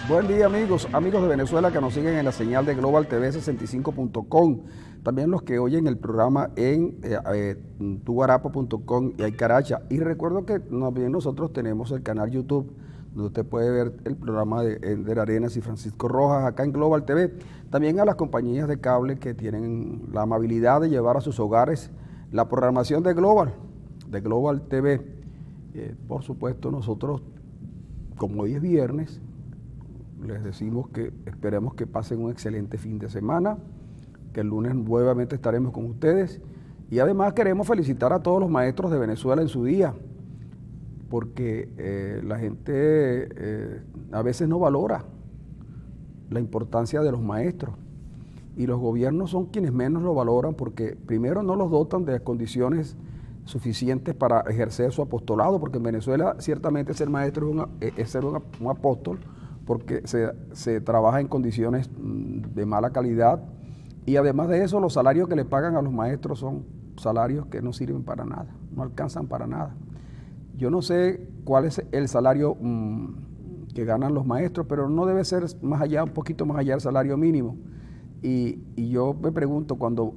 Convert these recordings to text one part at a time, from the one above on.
Buen día amigos de Venezuela que nos siguen en la señal de Global TV 65.com, también los que oyen el programa en tuguarapo.com y Aicaracha. Y recuerdo que también nosotros tenemos el canal YouTube, donde usted puede ver el programa de Ender Arenas y Francisco Rojas acá en Global TV. También a las compañías de cable que tienen la amabilidad de llevar a sus hogares la programación de Global TV. Por supuesto, nosotros, como hoy es viernes, les decimos que esperemos que pasen un excelente fin de semana, que el lunes nuevamente estaremos con ustedes y además queremos felicitar a todos los maestros de Venezuela en su día, porque la gente a veces no valora la importancia de los maestros y los gobiernos son quienes menos lo valoran porque primero no los dotan de condiciones suficientes para ejercer su apostolado, porque en Venezuela ciertamente ser maestro es ser un apóstol, porque se trabaja en condiciones de mala calidad y además de eso los salarios que le pagan a los maestros son salarios que no sirven para nada, no alcanzan para nada. Yo no sé cuál es el salario que ganan los maestros, pero no debe ser más allá, un poquito más allá del salario mínimo. Y yo me pregunto, cuando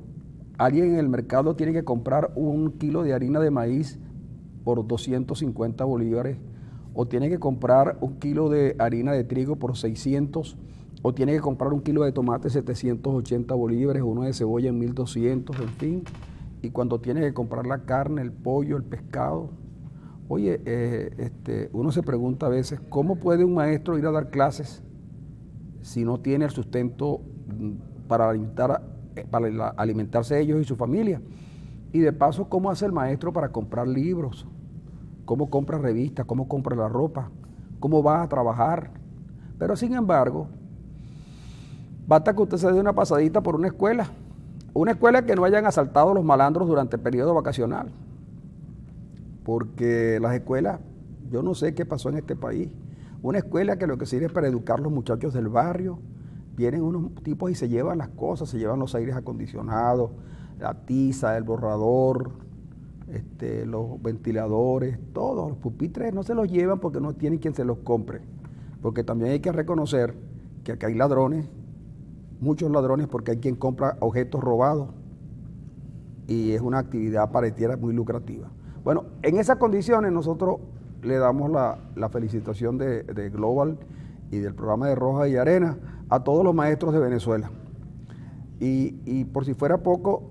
alguien en el mercado tiene que comprar un kilo de harina de maíz por 250 bolívares, o tiene que comprar un kilo de harina de trigo por 600, o tiene que comprar un kilo de tomate 780 bolívares, uno de cebolla en 1200, en fin, y cuando tiene que comprar la carne, el pollo, el pescado. Oye, uno se pregunta a veces, ¿cómo puede un maestro ir a dar clases si no tiene el sustento para alimentarse ellos y su familia? Y de paso, ¿cómo hace el maestro para comprar libros? ¿Cómo compra revistas? ¿Cómo compra la ropa? ¿Cómo va a trabajar? Pero sin embargo, basta que usted se dé una pasadita por una escuela que no hayan asaltado los malandros durante el periodo vacacional. Porque las escuelas, yo no sé qué pasó en este país. Una escuela que lo que sirve es para educar a los muchachos del barrio. Vienen unos tipos y se llevan las cosas, se llevan los aires acondicionados, la tiza, el borrador, los ventiladores, todos los pupitres no se los llevan porque no tienen quien se los compre. Porque también hay que reconocer que acá hay ladrones, muchos ladrones, porque hay quien compra objetos robados y es una actividad pareciera muy lucrativa. Bueno, en esas condiciones nosotros le damos la felicitación de Global y del programa de Rojas y Arenas a todos los maestros de Venezuela. Y por si fuera poco,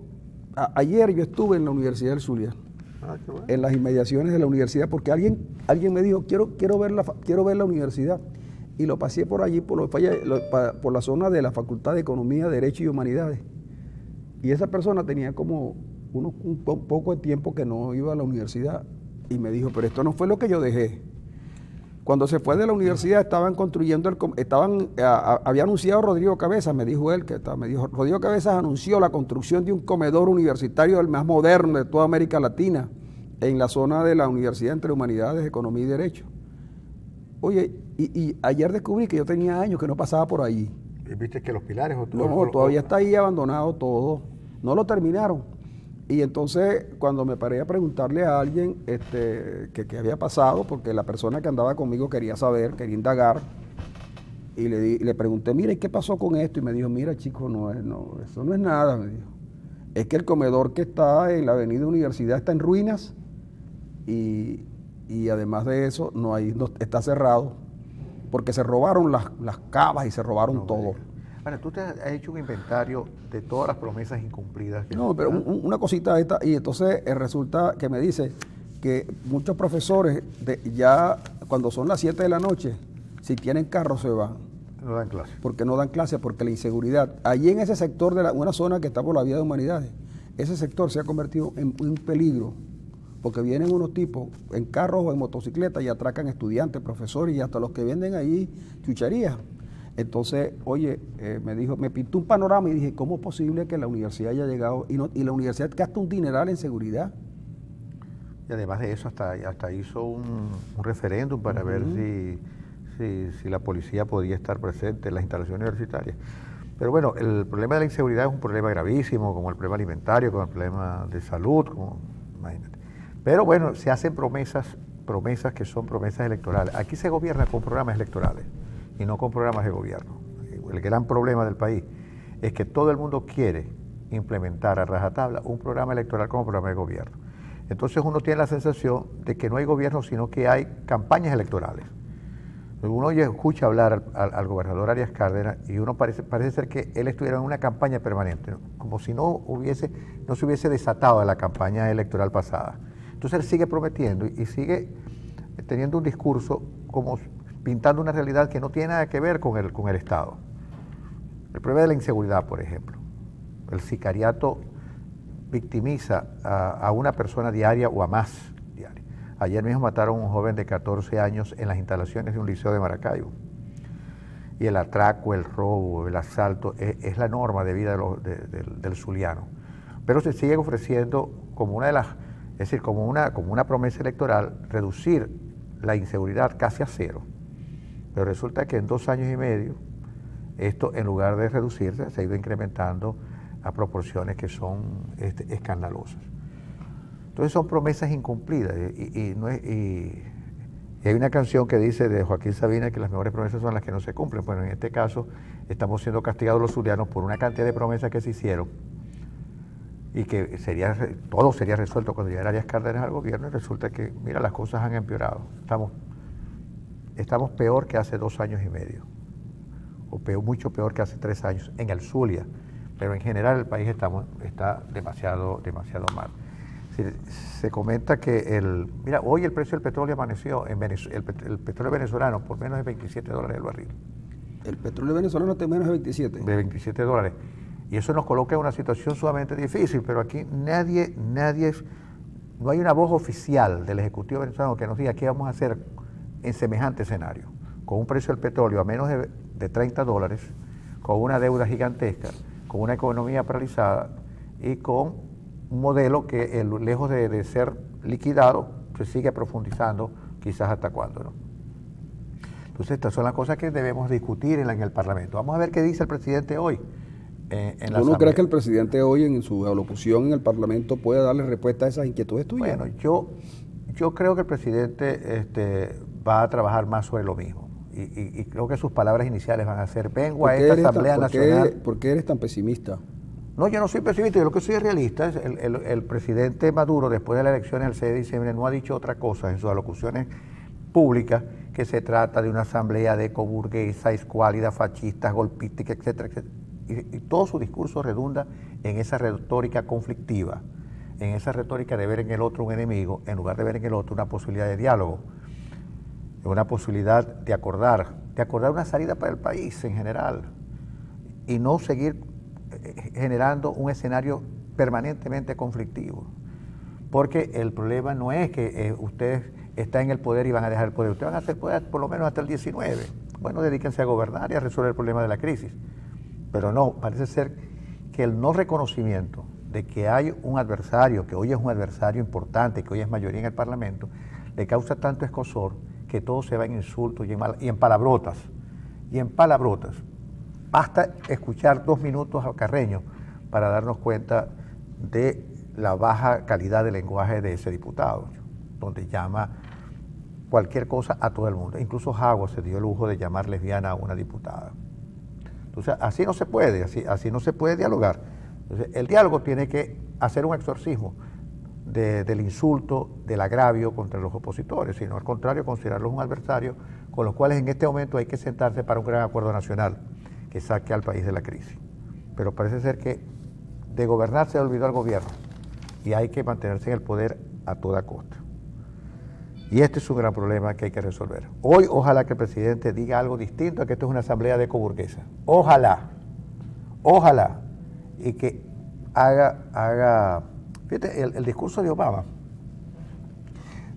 ayer yo estuve en la Universidad del Zulia, bueno, en las inmediaciones de la universidad, porque alguien me dijo, quiero ver la universidad, y lo pasé por allí, por la zona de la Facultad de Economía, Derecho y Humanidades, y esa persona tenía como un poco de tiempo que no iba a la universidad, y me dijo, pero esto no fue lo que yo dejé. Cuando se fue de la universidad estaban construyendo, había anunciado Rodrigo Cabezas, me dijo Rodrigo Cabezas anunció la construcción de un comedor universitario el más moderno de toda América Latina, en la zona de la Universidad entre Humanidades, Economía y Derecho. Oye, y ayer descubrí que yo tenía años que no pasaba por allí. ¿Y viste que los pilares o todo? No, todavía está ahí abandonado todo, no lo terminaron. Y entonces cuando me paré a preguntarle a alguien qué había pasado, porque la persona que andaba conmigo quería saber, quería indagar, y le pregunté, mira, ¿y qué pasó con esto? Y me dijo, mira chico, eso no es nada, me dijo. Es que el comedor que está en la avenida Universidad está en ruinas y además de eso no está cerrado, porque se robaron las cavas y se robaron todo. Bueno, tú te has hecho un inventario de todas las promesas incumplidas. No, pero una cosita esta, y entonces resulta que me dice que muchos profesores ya cuando son las 7 de la noche, si tienen carro se van. No dan clase. Porque no dan clase, porque la inseguridad. Allí en ese sector de una zona que está por la vía de Humanidades, ese sector se ha convertido en un peligro, porque vienen unos tipos en carros o en motocicletas y atracan estudiantes, profesores y hasta los que venden ahí chucherías. Entonces, oye, me pintó un panorama y dije, ¿cómo es posible que la universidad haya llegado y la universidad gasta un dineral en seguridad? Y además de eso, hasta hizo un referéndum para ver si la policía podía estar presente en las instalaciones universitarias. Pero bueno, el problema de la inseguridad es un problema gravísimo, como el problema alimentario, como el problema de salud, imagínate. Pero bueno, se hacen promesas que son promesas electorales. Aquí se gobierna con programas electorales. y no con programas de gobierno. El gran problema del país es que todo el mundo quiere implementar a rajatabla un programa electoral como programa de gobierno. Entonces uno tiene la sensación de que no hay gobierno, sino que hay campañas electorales. Uno escucha hablar al gobernador Arias Cárdenas y uno parece ser que él estuviera en una campaña permanente, ¿no? Como si no se hubiese desatado de la campaña electoral pasada. Entonces él sigue prometiendo y sigue teniendo un discurso como pintando una realidad que no tiene nada que ver con el Estado. El problema de la inseguridad, por ejemplo. El sicariato victimiza a una persona diaria o a más diaria. Ayer mismo mataron a un joven de 14 años en las instalaciones de un liceo de Maracaibo. Y el atraco, el robo, el asalto es la norma de vida del zuliano. Pero se sigue ofreciendo como una de las, es decir, como una promesa electoral, reducir la inseguridad casi a cero. Pero resulta que en 2 años y medio, esto en lugar de reducirse, se ha ido incrementando a proporciones que son escandalosas. Entonces son promesas incumplidas y hay una canción que dice de Joaquín Sabina que las mejores promesas son las que no se cumplen. Bueno, en este caso estamos siendo castigados los zulianos por una cantidad de promesas que se hicieron y que todo sería resuelto cuando llegara Arias Cárdenas al gobierno y resulta que, mira, las cosas han empeorado. Estamos peor que hace 2 años y medio, o mucho peor que hace 3 años en el Zulia, pero en general el país está demasiado mal. Se comenta que mira, hoy el precio del petróleo amaneció, el petróleo venezolano, por menos de $27 el barril. ¿El petróleo venezolano está menos de 27? De $27. Y eso nos coloca en una situación sumamente difícil, pero aquí no hay una voz oficial del Ejecutivo venezolano que nos diga qué vamos a hacer en semejante escenario, con un precio del petróleo a menos de $30, con una deuda gigantesca, con una economía paralizada y con un modelo que lejos de ser liquidado se sigue profundizando, quizás hasta cuándo, ¿no? Entonces estas son las cosas que debemos discutir en el Parlamento. Vamos a ver qué dice el presidente hoy. ¿Tú no crees que el presidente hoy en su alocución en el Parlamento pueda darle respuesta a esas inquietudes tuyas? Bueno, yo creo que el presidente va a trabajar más sobre lo mismo y creo que sus palabras iniciales van a ser: vengo a esta Asamblea Nacional. ¿Por qué eres tan pesimista? No, yo no soy pesimista, yo lo que soy es realista. El presidente Maduro, después de las elecciones del 6 de diciembre, no ha dicho otra cosa en sus alocuciones públicas, que se trata de una asamblea de coburguesa, escuálida, fascista, golpística, etcétera, etcétera. Y todo su discurso redunda en esa retórica conflictiva, en esa retórica de ver en el otro un enemigo, en lugar de ver en el otro una posibilidad de diálogo, una posibilidad de acordar una salida para el país en general, y no seguir generando un escenario permanentemente conflictivo. Porque el problema no es que ustedes están en el poder y van a dejar el poder. Ustedes van a hacer poder por lo menos hasta el 19. Bueno, dedíquense a gobernar y a resolver el problema de la crisis. Pero no, parece ser que el no reconocimiento de que hay un adversario, que hoy es un adversario importante, que hoy es mayoría en el Parlamento, le causa tanto escozor que todo se va en insultos y en palabrotas. Y en palabrotas. Basta escuchar 2 minutos a Carreño para darnos cuenta de la baja calidad de lenguaje de ese diputado, donde llama cualquier cosa a todo el mundo. Incluso Jagua se dio el lujo de llamar lesbiana a una diputada. Entonces, así no se puede, así no se puede dialogar. Entonces, el diálogo tiene que hacer un exorcismo del insulto, del agravio contra los opositores, sino al contrario, considerarlos un adversario con los cuales en este momento hay que sentarse para un gran acuerdo nacional que saque al país de la crisis. Pero parece ser que de gobernar se olvidó al gobierno y hay que mantenerse en el poder a toda costa. Y este es un gran problema que hay que resolver. Hoy ojalá que el presidente diga algo distinto a que esto es una asamblea de coburguesa. Ojalá, y que haga, fíjate, el discurso de Obama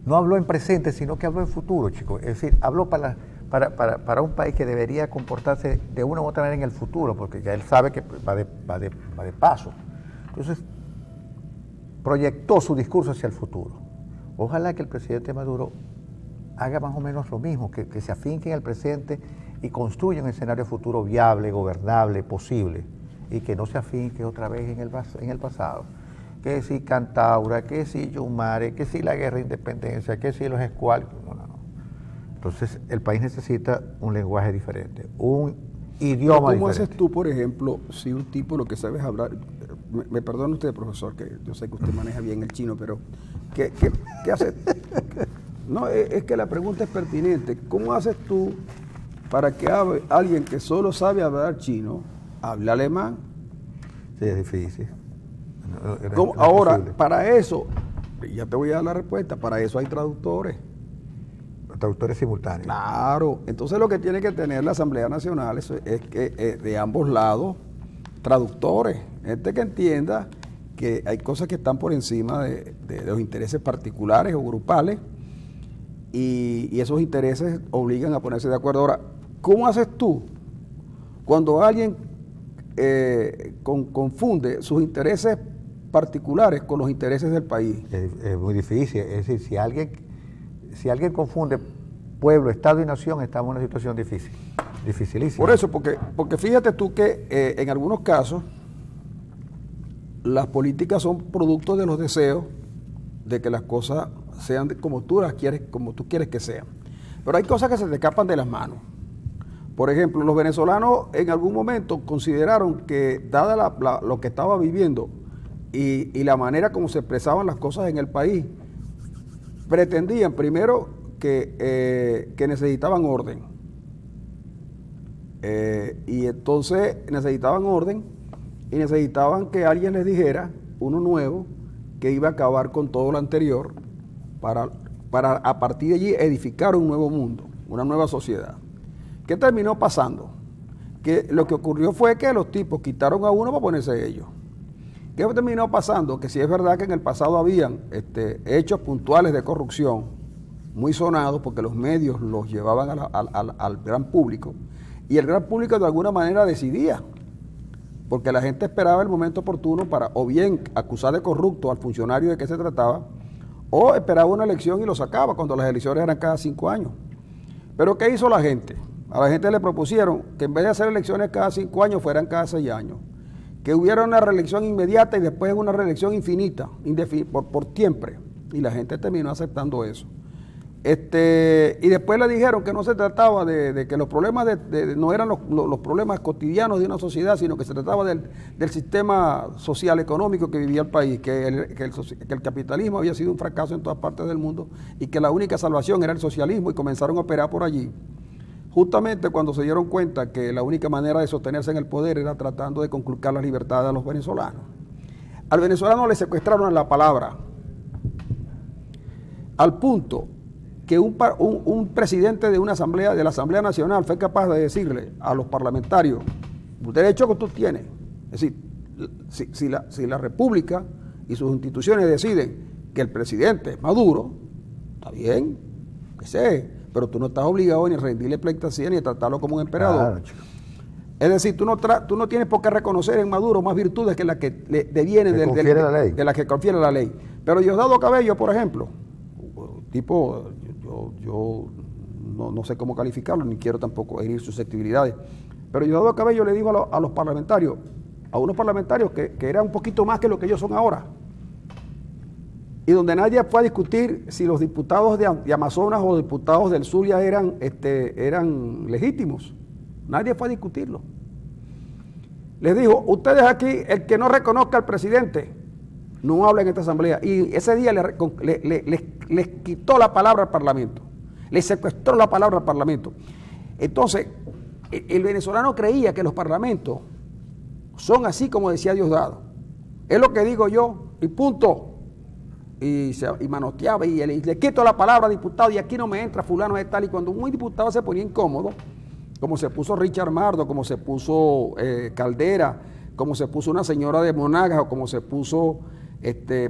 no habló en presente, sino que habló en futuro, chicos. Es decir, habló para un país que debería comportarse de una u otra manera en el futuro, porque ya él sabe que va de paso. Entonces, proyectó su discurso hacia el futuro. Ojalá que el presidente Maduro haga más o menos lo mismo, que se afinque en el presente y construya un escenario futuro viable, gobernable, posible, y que no se afinque otra vez en el pasado. Que si Cantaura, que si Yumare, que si la guerra de independencia, que si los escuales. No. Entonces, el país necesita un lenguaje diferente, un idioma ¿Cómo diferente. haces tú, por ejemplo, si un tipo lo que sabes hablar, me perdona usted, profesor, que yo sé que usted maneja bien el chino, pero ¿qué haces? No, es que la pregunta es pertinente. ¿Cómo haces tú para que alguien que solo sabe hablar chino hable alemán? Sí, es difícil. ¿Cómo? Ahora, para eso, ya te voy a dar la respuesta, para eso hay traductores. Traductores simultáneos. Claro, entonces lo que tiene que tener la Asamblea Nacional es que de ambos lados, traductores, gente que entienda que hay cosas que están por encima de los intereses particulares o grupales y esos intereses obligan a ponerse de acuerdo. Ahora, ¿cómo haces tú cuando alguien confunde sus intereses particulares con los intereses del país? Es muy difícil. Es decir, si alguien confunde pueblo, Estado y nación, estamos en una situación difícil, dificilísima. Por eso, porque fíjate tú que en algunos casos las políticas son producto de los deseos de que las cosas sean como tú las quieres, como tú quieres que sean. Pero hay cosas que se te escapan de las manos. Por ejemplo, los venezolanos en algún momento consideraron que, dada lo que estaba viviendo y la manera como se expresaban las cosas en el país, pretendían primero que necesitaban orden. Y entonces necesitaban orden y necesitaban que alguien les dijera, uno nuevo, que iba a acabar con todo lo anterior para a partir de allí edificar un nuevo mundo, una nueva sociedad. ¿Qué terminó pasando? Que lo que ocurrió fue que los tipos quitaron a uno para ponerse ellos. ¿Qué terminó pasando? Que sí es verdad que en el pasado habían hechos puntuales de corrupción muy sonados porque los medios los llevaban al gran público y el gran público de alguna manera decidía, porque la gente esperaba el momento oportuno para o bien acusar de corrupto al funcionario de qué se trataba o esperaba una elección y lo sacaba cuando las elecciones eran cada 5 años. Pero ¿qué hizo la gente? A la gente le propusieron que en vez de hacer elecciones cada 5 años fueran cada 6 años. Que hubiera una reelección inmediata y después una reelección infinita, por siempre. Y la gente terminó aceptando eso. Y después le dijeron que no se trataba de que los problemas no eran los problemas cotidianos de una sociedad, sino que se trataba del sistema social, económico que vivía el país, que el capitalismo había sido un fracaso en todas partes del mundo y que la única salvación era el socialismo y comenzaron a operar por allí. Justamente cuando se dieron cuenta que la única manera de sostenerse en el poder era tratando de conculcar la libertad a los venezolanos. Al venezolano le secuestraron la palabra, al punto que un presidente de la Asamblea Nacional fue capaz de decirle a los parlamentarios, el derecho que tú tienes, es decir, si la República y sus instituciones deciden que el presidente es Maduro, está bien, que sé, pero tú no estás obligado ni a rendirle pleitesía ni a tratarlo como un emperador. Claro, es decir, tú no tienes por qué reconocer en Maduro más virtudes que las que le devienen de las que confiere la ley. Pero Diosdado Cabello, por ejemplo, tipo, yo no sé cómo calificarlo, ni quiero tampoco herir susceptibilidades, pero Diosdado Cabello le dijo a los parlamentarios, a unos parlamentarios que eran un poquito más que lo que ellos son ahora, y donde nadie fue a discutir si los diputados de Amazonas o diputados del Zulia eran legítimos. Nadie fue a discutirlo. Les dijo, ustedes aquí, el que no reconozca al presidente, no habla en esta asamblea. Y ese día les quitó la palabra al Parlamento. Les secuestró la palabra al Parlamento. Entonces, el venezolano creía que los parlamentos son así como decía Diosdado. Es lo que digo yo, y punto. Y manoteaba y le quito la palabra a diputado y aquí no me entra fulano de tal. Y cuando un diputado se ponía incómodo, como se puso Richard Mardo, como se puso Caldera, como se puso una señora de Monagas o como se puso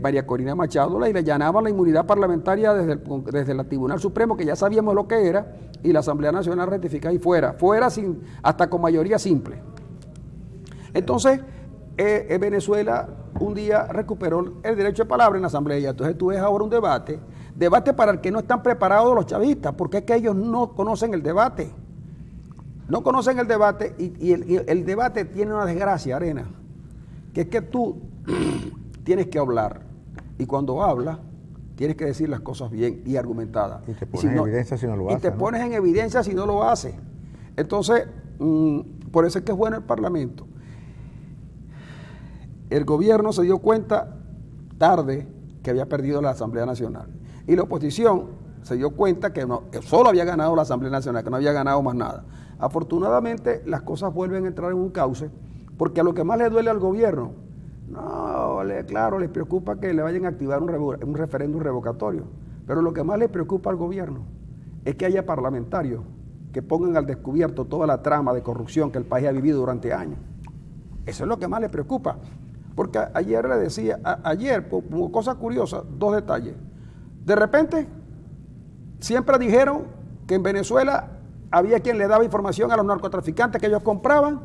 María Corina Machado, y le allanaban la inmunidad parlamentaria desde el Tribunal Supremo, que ya sabíamos lo que era, y la Asamblea Nacional ratificada y fuera hasta con mayoría simple. Entonces, Venezuela un día recuperó el derecho de palabra en la Asamblea. Entonces tú ves ahora un debate para el que no están preparados los chavistas, porque es que ellos no conocen el debate. No conocen el debate y el debate tiene una desgracia, Arena, que es que tú tienes que hablar y cuando hablas tienes que decir las cosas bien y argumentadas. Y te pones en evidencia si no lo haces. Y te pones en evidencia si no lo haces. Entonces, por eso es que es bueno el Parlamento. El gobierno se dio cuenta tarde que había perdido la Asamblea Nacional. Y la oposición se dio cuenta que solo había ganado la Asamblea Nacional, que no había ganado más nada. Afortunadamente, las cosas vuelven a entrar en un cauce, porque a lo que más le duele al gobierno, claro, les preocupa que le vayan a activar un referéndum revocatorio, pero lo que más le preocupa al gobierno es que haya parlamentarios que pongan al descubierto toda la trama de corrupción que el país ha vivido durante años. Eso es lo que más le preocupa, porque ayer le decía, como cosa curiosa, 2 detalles. De repente, siempre dijeron que en Venezuela había quien le daba información a los narcotraficantes que ellos compraban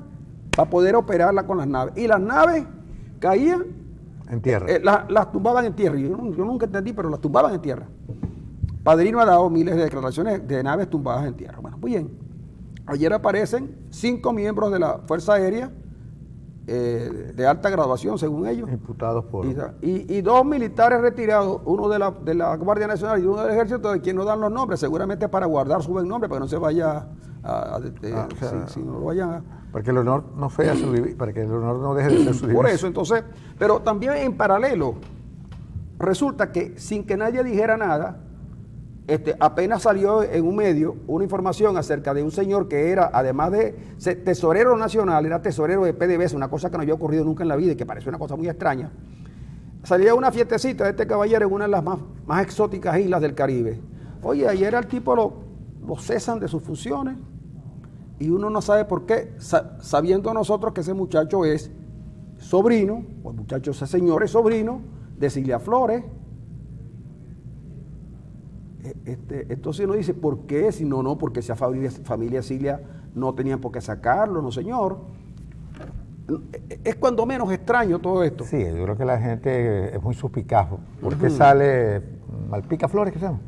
para poder operarla con las naves. Y las naves caían en tierra. Las tumbaban en tierra. Yo nunca entendí, pero las tumbaban en tierra. Padrino ha dado miles de declaraciones de naves tumbadas en tierra. Bueno, muy bien. Ayer aparecen 5 miembros de la Fuerza Aérea de alta graduación, según ellos. Imputados por... Y 2 militares retirados, uno de la Guardia Nacional y uno del Ejército, de quien no dan los nombres, seguramente para guardar su buen nombre, para que no se vaya si no lo vayan a... Para que el honor no sea su divisa, para que el honor no deje de ser su divisa. Por eso, entonces, pero también en paralelo, resulta que sin que nadie dijera nada, apenas salió en un medio una información acerca de un señor que era, además de tesorero nacional, era tesorero de PDVSA, una cosa que no había ocurrido nunca en la vida y que parece una cosa muy extraña. Salía una fiestecita de este caballero en una de las más exóticas islas del Caribe. Oye, ayer al tipo lo cesan de sus funciones y uno no sabe por qué, sabiendo nosotros que ese muchacho es sobrino, o el muchacho, ese señor es sobrino de Cilia Flores. Entonces uno dice, ¿por qué? Si no, porque esa familia Cilia no tenían por qué sacarlo, no señor. Es cuando menos extraño todo esto. Sí, yo creo que la gente es muy suspicaz. ¿Por qué sale Malpica Flores, qué se llama?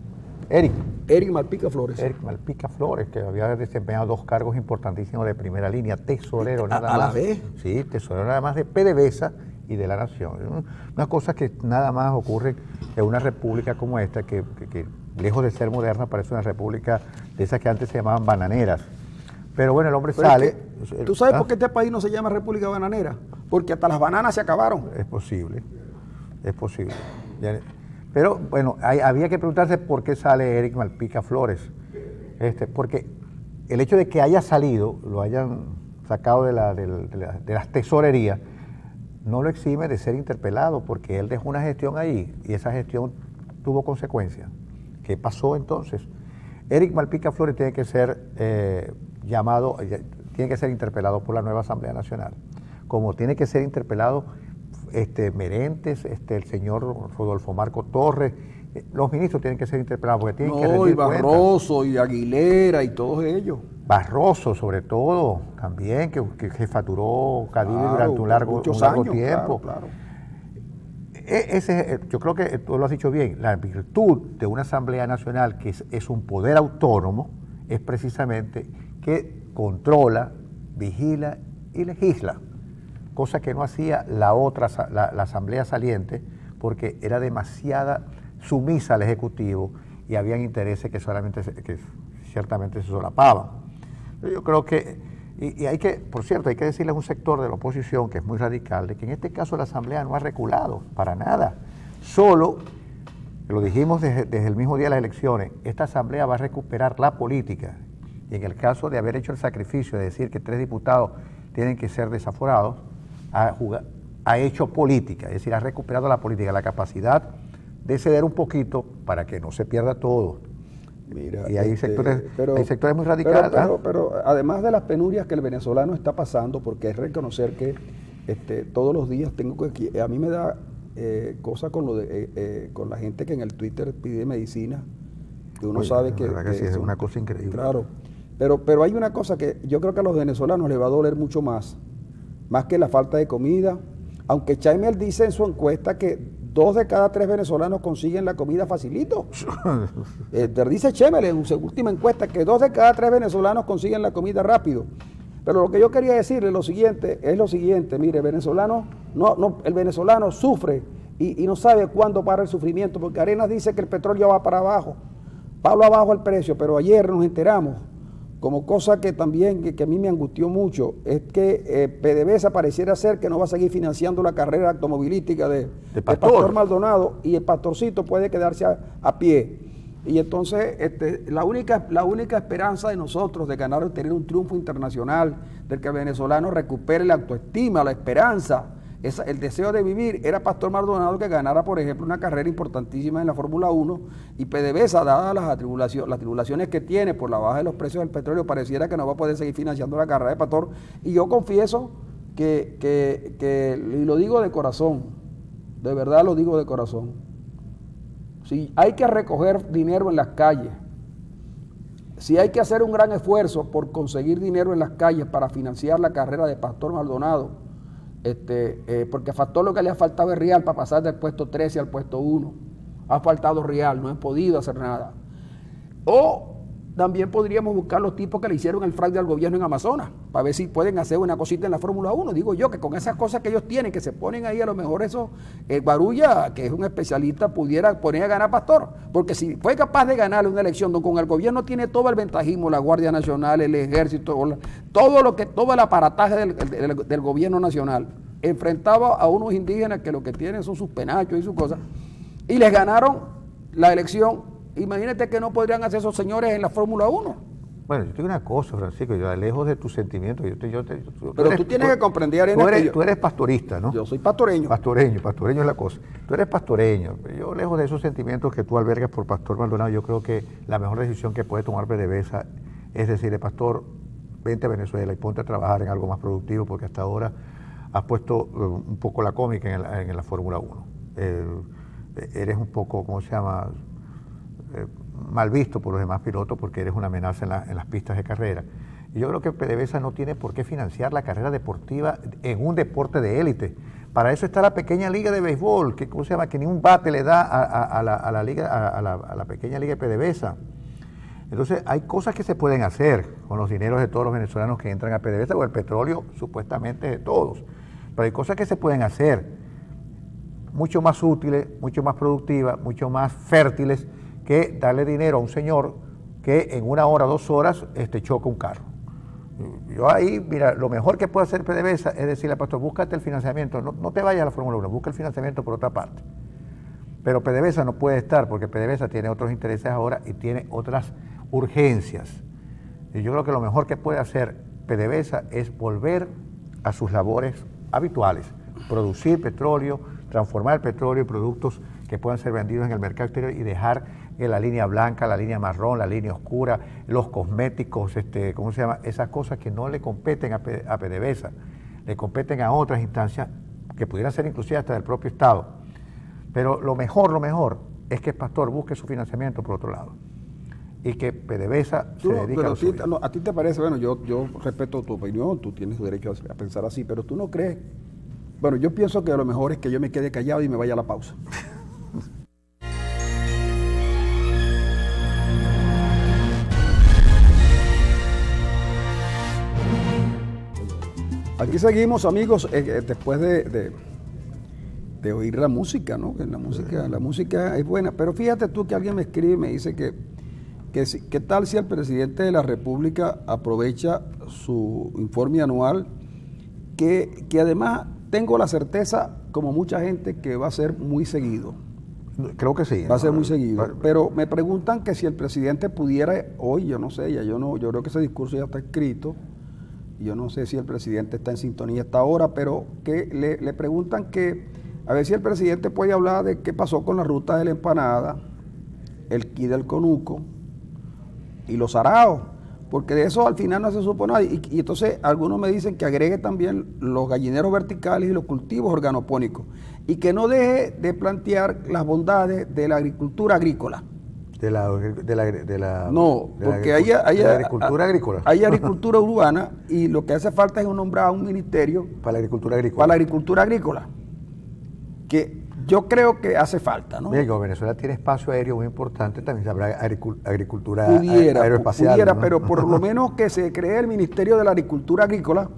Eric Malpica Flores. Eric Malpica Flores, que había desempeñado 2 cargos importantísimos de primera línea, tesorero nada más. ¿A la vez? Sí, tesorero nada más de PDVSA y de la Nación. Una cosa que nada más ocurre en una república como esta, que lejos de ser moderna, parece una república de esas que antes se llamaban bananeras. Pero bueno, el hombre sale... ¿Tú sabes por qué este país no se llama República Bananera? Porque hasta las bananas se acabaron. Es posible. Pero bueno, había que preguntarse por qué sale Eric Malpica Flores. Porque el hecho de que haya salido, lo hayan sacado de las tesorerías, no lo exime de ser interpelado, porque él dejó una gestión ahí y esa gestión tuvo consecuencias. ¿Qué pasó entonces? Eric Malpica Flores tiene que ser tiene que ser interpelado por la nueva Asamblea Nacional, como tiene que ser interpelado Merentes, el señor Rodolfo Marco Torres. Los ministros tienen que ser interpelados porque tienen que rendir y Barroso y Aguilera y todos ellos. Barroso, sobre todo, también, que jefaturó Cadivi durante un largo tiempo. Claro. Yo creo que tú lo has dicho bien, la virtud de una Asamblea Nacional que es un poder autónomo es precisamente que controla, vigila y legisla, cosa que no hacía la Asamblea saliente, porque era demasiada sumisa al Ejecutivo y habían intereses que ciertamente se solapaban. Yo creo que, por cierto, hay que decirle a un sector de la oposición que es muy radical, de que en este caso la Asamblea no ha reculado para nada. Solo, lo dijimos desde el mismo día de las elecciones, esta Asamblea va a recuperar la política. Y en el caso de haber hecho el sacrificio de decir que 3 diputados tienen que ser desaforados, ha hecho política, es decir, ha recuperado la política, la capacidad de ceder un poquito para que no se pierda todo. Mira, y hay sectores muy radicales. Pero además de las penurias que el venezolano está pasando, porque hay que reconocer que todos los días a mí me da cosa con con la gente que en el Twitter pide medicina, que uno sabe que sí, es una cosa increíble. Claro, pero hay una cosa que yo creo que a los venezolanos les va a doler mucho más que la falta de comida, aunque Chaimel dice en su encuesta que 2 de cada 3 venezolanos consiguen la comida facilito. Dice Chaimel en su última encuesta que 2 de cada 3 venezolanos consiguen la comida rápido. Pero lo que yo quería decirle es lo siguiente, mire, el venezolano sufre y no sabe cuándo para el sufrimiento, porque Arenas dice que el petróleo va para abajo, Pablo abajo el precio, pero ayer nos enteramos, como cosa que también que a mí me angustió mucho, es que PDVSA pareciera ser que no va a seguir financiando la carrera automovilística de Pastor Maldonado, y el Pastorcito puede quedarse a pie. Y entonces la única esperanza de nosotros de ganar, tener un triunfo internacional, del que el venezolano recupere la autoestima, la esperanza, el deseo de vivir, era Pastor Maldonado que ganara, por ejemplo, una carrera importantísima en la Fórmula 1, y PDVSA, dadas las tribulaciones que tiene por la baja de los precios del petróleo, pareciera que no va a poder seguir financiando la carrera de Pastor. Y yo confieso y lo digo de corazón, de verdad lo digo de corazón, si hay que recoger dinero en las calles, si hay que hacer un gran esfuerzo por conseguir dinero en las calles para financiar la carrera de Pastor Maldonado, porque a Pastor lo que le ha faltado es real para pasar del puesto 13 al puesto 1. Ha faltado real, no he podido hacer nada. O también podríamos buscar los tipos que le hicieron el fraude al gobierno en Amazonas, para ver si pueden hacer una cosita en la Fórmula 1. Digo yo que con esas cosas que ellos tienen, que se ponen ahí, a lo mejor eso, Barulla, que es un especialista, pudiera poner a ganar Pastor. Porque si fue capaz de ganarle una elección donde con el gobierno tiene todo el ventajismo, la Guardia Nacional, el Ejército, todo el aparataje del gobierno nacional, enfrentaba a unos indígenas que lo que tienen son sus penachos y sus cosas, y les ganaron la elección. Imagínate que no podrían hacer esos señores en la Fórmula 1. Bueno, yo te digo una cosa, Francisco, yo lejos de tus sentimientos, pero tú tienes que comprender, Arenas, tú eres pastorista, ¿no? Yo soy pastoreño. Pastoreño es la cosa. Tú eres pastoreño. Yo, lejos de esos sentimientos que tú albergas por Pastor Maldonado, yo creo que la mejor decisión que puede tomar PDVSA es decirle, Pastor, vente a Venezuela y ponte a trabajar en algo más productivo, porque hasta ahora has puesto un poco la cómica en la Fórmula 1. Eres un poco, ¿cómo se llama?, mal visto por los demás pilotos, porque eres una amenaza en las pistas de carrera. Y yo creo que PDVSA no tiene por qué financiar la carrera deportiva en un deporte de élite. Para eso está la pequeña liga de béisbol, que, ¿cómo se llama?, que ni un bate le da a la pequeña liga de PDVSA. Entonces hay cosas que se pueden hacer con los dineros de todos los venezolanos que entran a PDVSA, o el petróleo supuestamente de todos. Pero hay cosas que se pueden hacer mucho más útiles, mucho más productivas, mucho más fértiles, que darle dinero a un señor que en 1 hora, 2 horas choca un carro. Yo ahí, mira, lo mejor que puede hacer PDVSA es decirle al pastor, búscate el financiamiento, no te vayas a la Fórmula 1, busca el financiamiento por otra parte. Pero PDVSA no puede estar, porque PDVSA tiene otros intereses ahora y tiene otras urgencias. Y yo creo que lo mejor que puede hacer PDVSA es volver a sus labores habituales, producir petróleo, transformar el petróleo en productos que puedan ser vendidos en el mercado exterior, y dejar la línea blanca, la línea marrón, la línea oscura, los cosméticos, ¿cómo se llama?, esas cosas que no le competen a PDVSA, le competen a otras instancias que pudieran ser inclusive hasta del propio Estado. Pero lo mejor es que el pastor busque su financiamiento por otro lado, y que PDVSA se dedique a lo suyo. No, a ti te parece, bueno, yo respeto tu opinión, tú tienes derecho a pensar así, pero tú no crees. Bueno, yo pienso que lo mejor es que yo me quede callado y me vaya a la pausa. Aquí seguimos, amigos, después de oír la música, ¿no? La música es buena, pero fíjate tú que alguien me escribe y me dice ¿qué tal si el presidente de la República aprovecha su informe anual, que además tengo la certeza, como mucha gente, que va a ser muy seguido? Creo que sí. Va a ser muy seguido. Pero me preguntan que si el presidente pudiera, hoy, yo no sé, yo creo que ese discurso ya está escrito. Yo no sé si el presidente está en sintonía hasta ahora, pero que le preguntan a ver si el presidente puede hablar de qué pasó con la ruta de la empanada, el quid del conuco y los araos, porque de eso al final no se supo nada. Y entonces algunos me dicen que agregue también los gallineros verticales y los cultivos organopónicos, y que no deje de plantear las bondades de la agricultura agrícola. No, porque hay agricultura agrícola. Hay agricultura urbana, y lo que hace falta es nombrar un ministerio para la agricultura agrícola. Para la agricultura agrícola, que yo creo que hace falta, ¿no? Mira, como Venezuela tiene espacio aéreo muy importante, también habrá agricultura aeroespacial. Pudiera, ¿no? Pero por lo menos que se cree el Ministerio de la Agricultura Agrícola,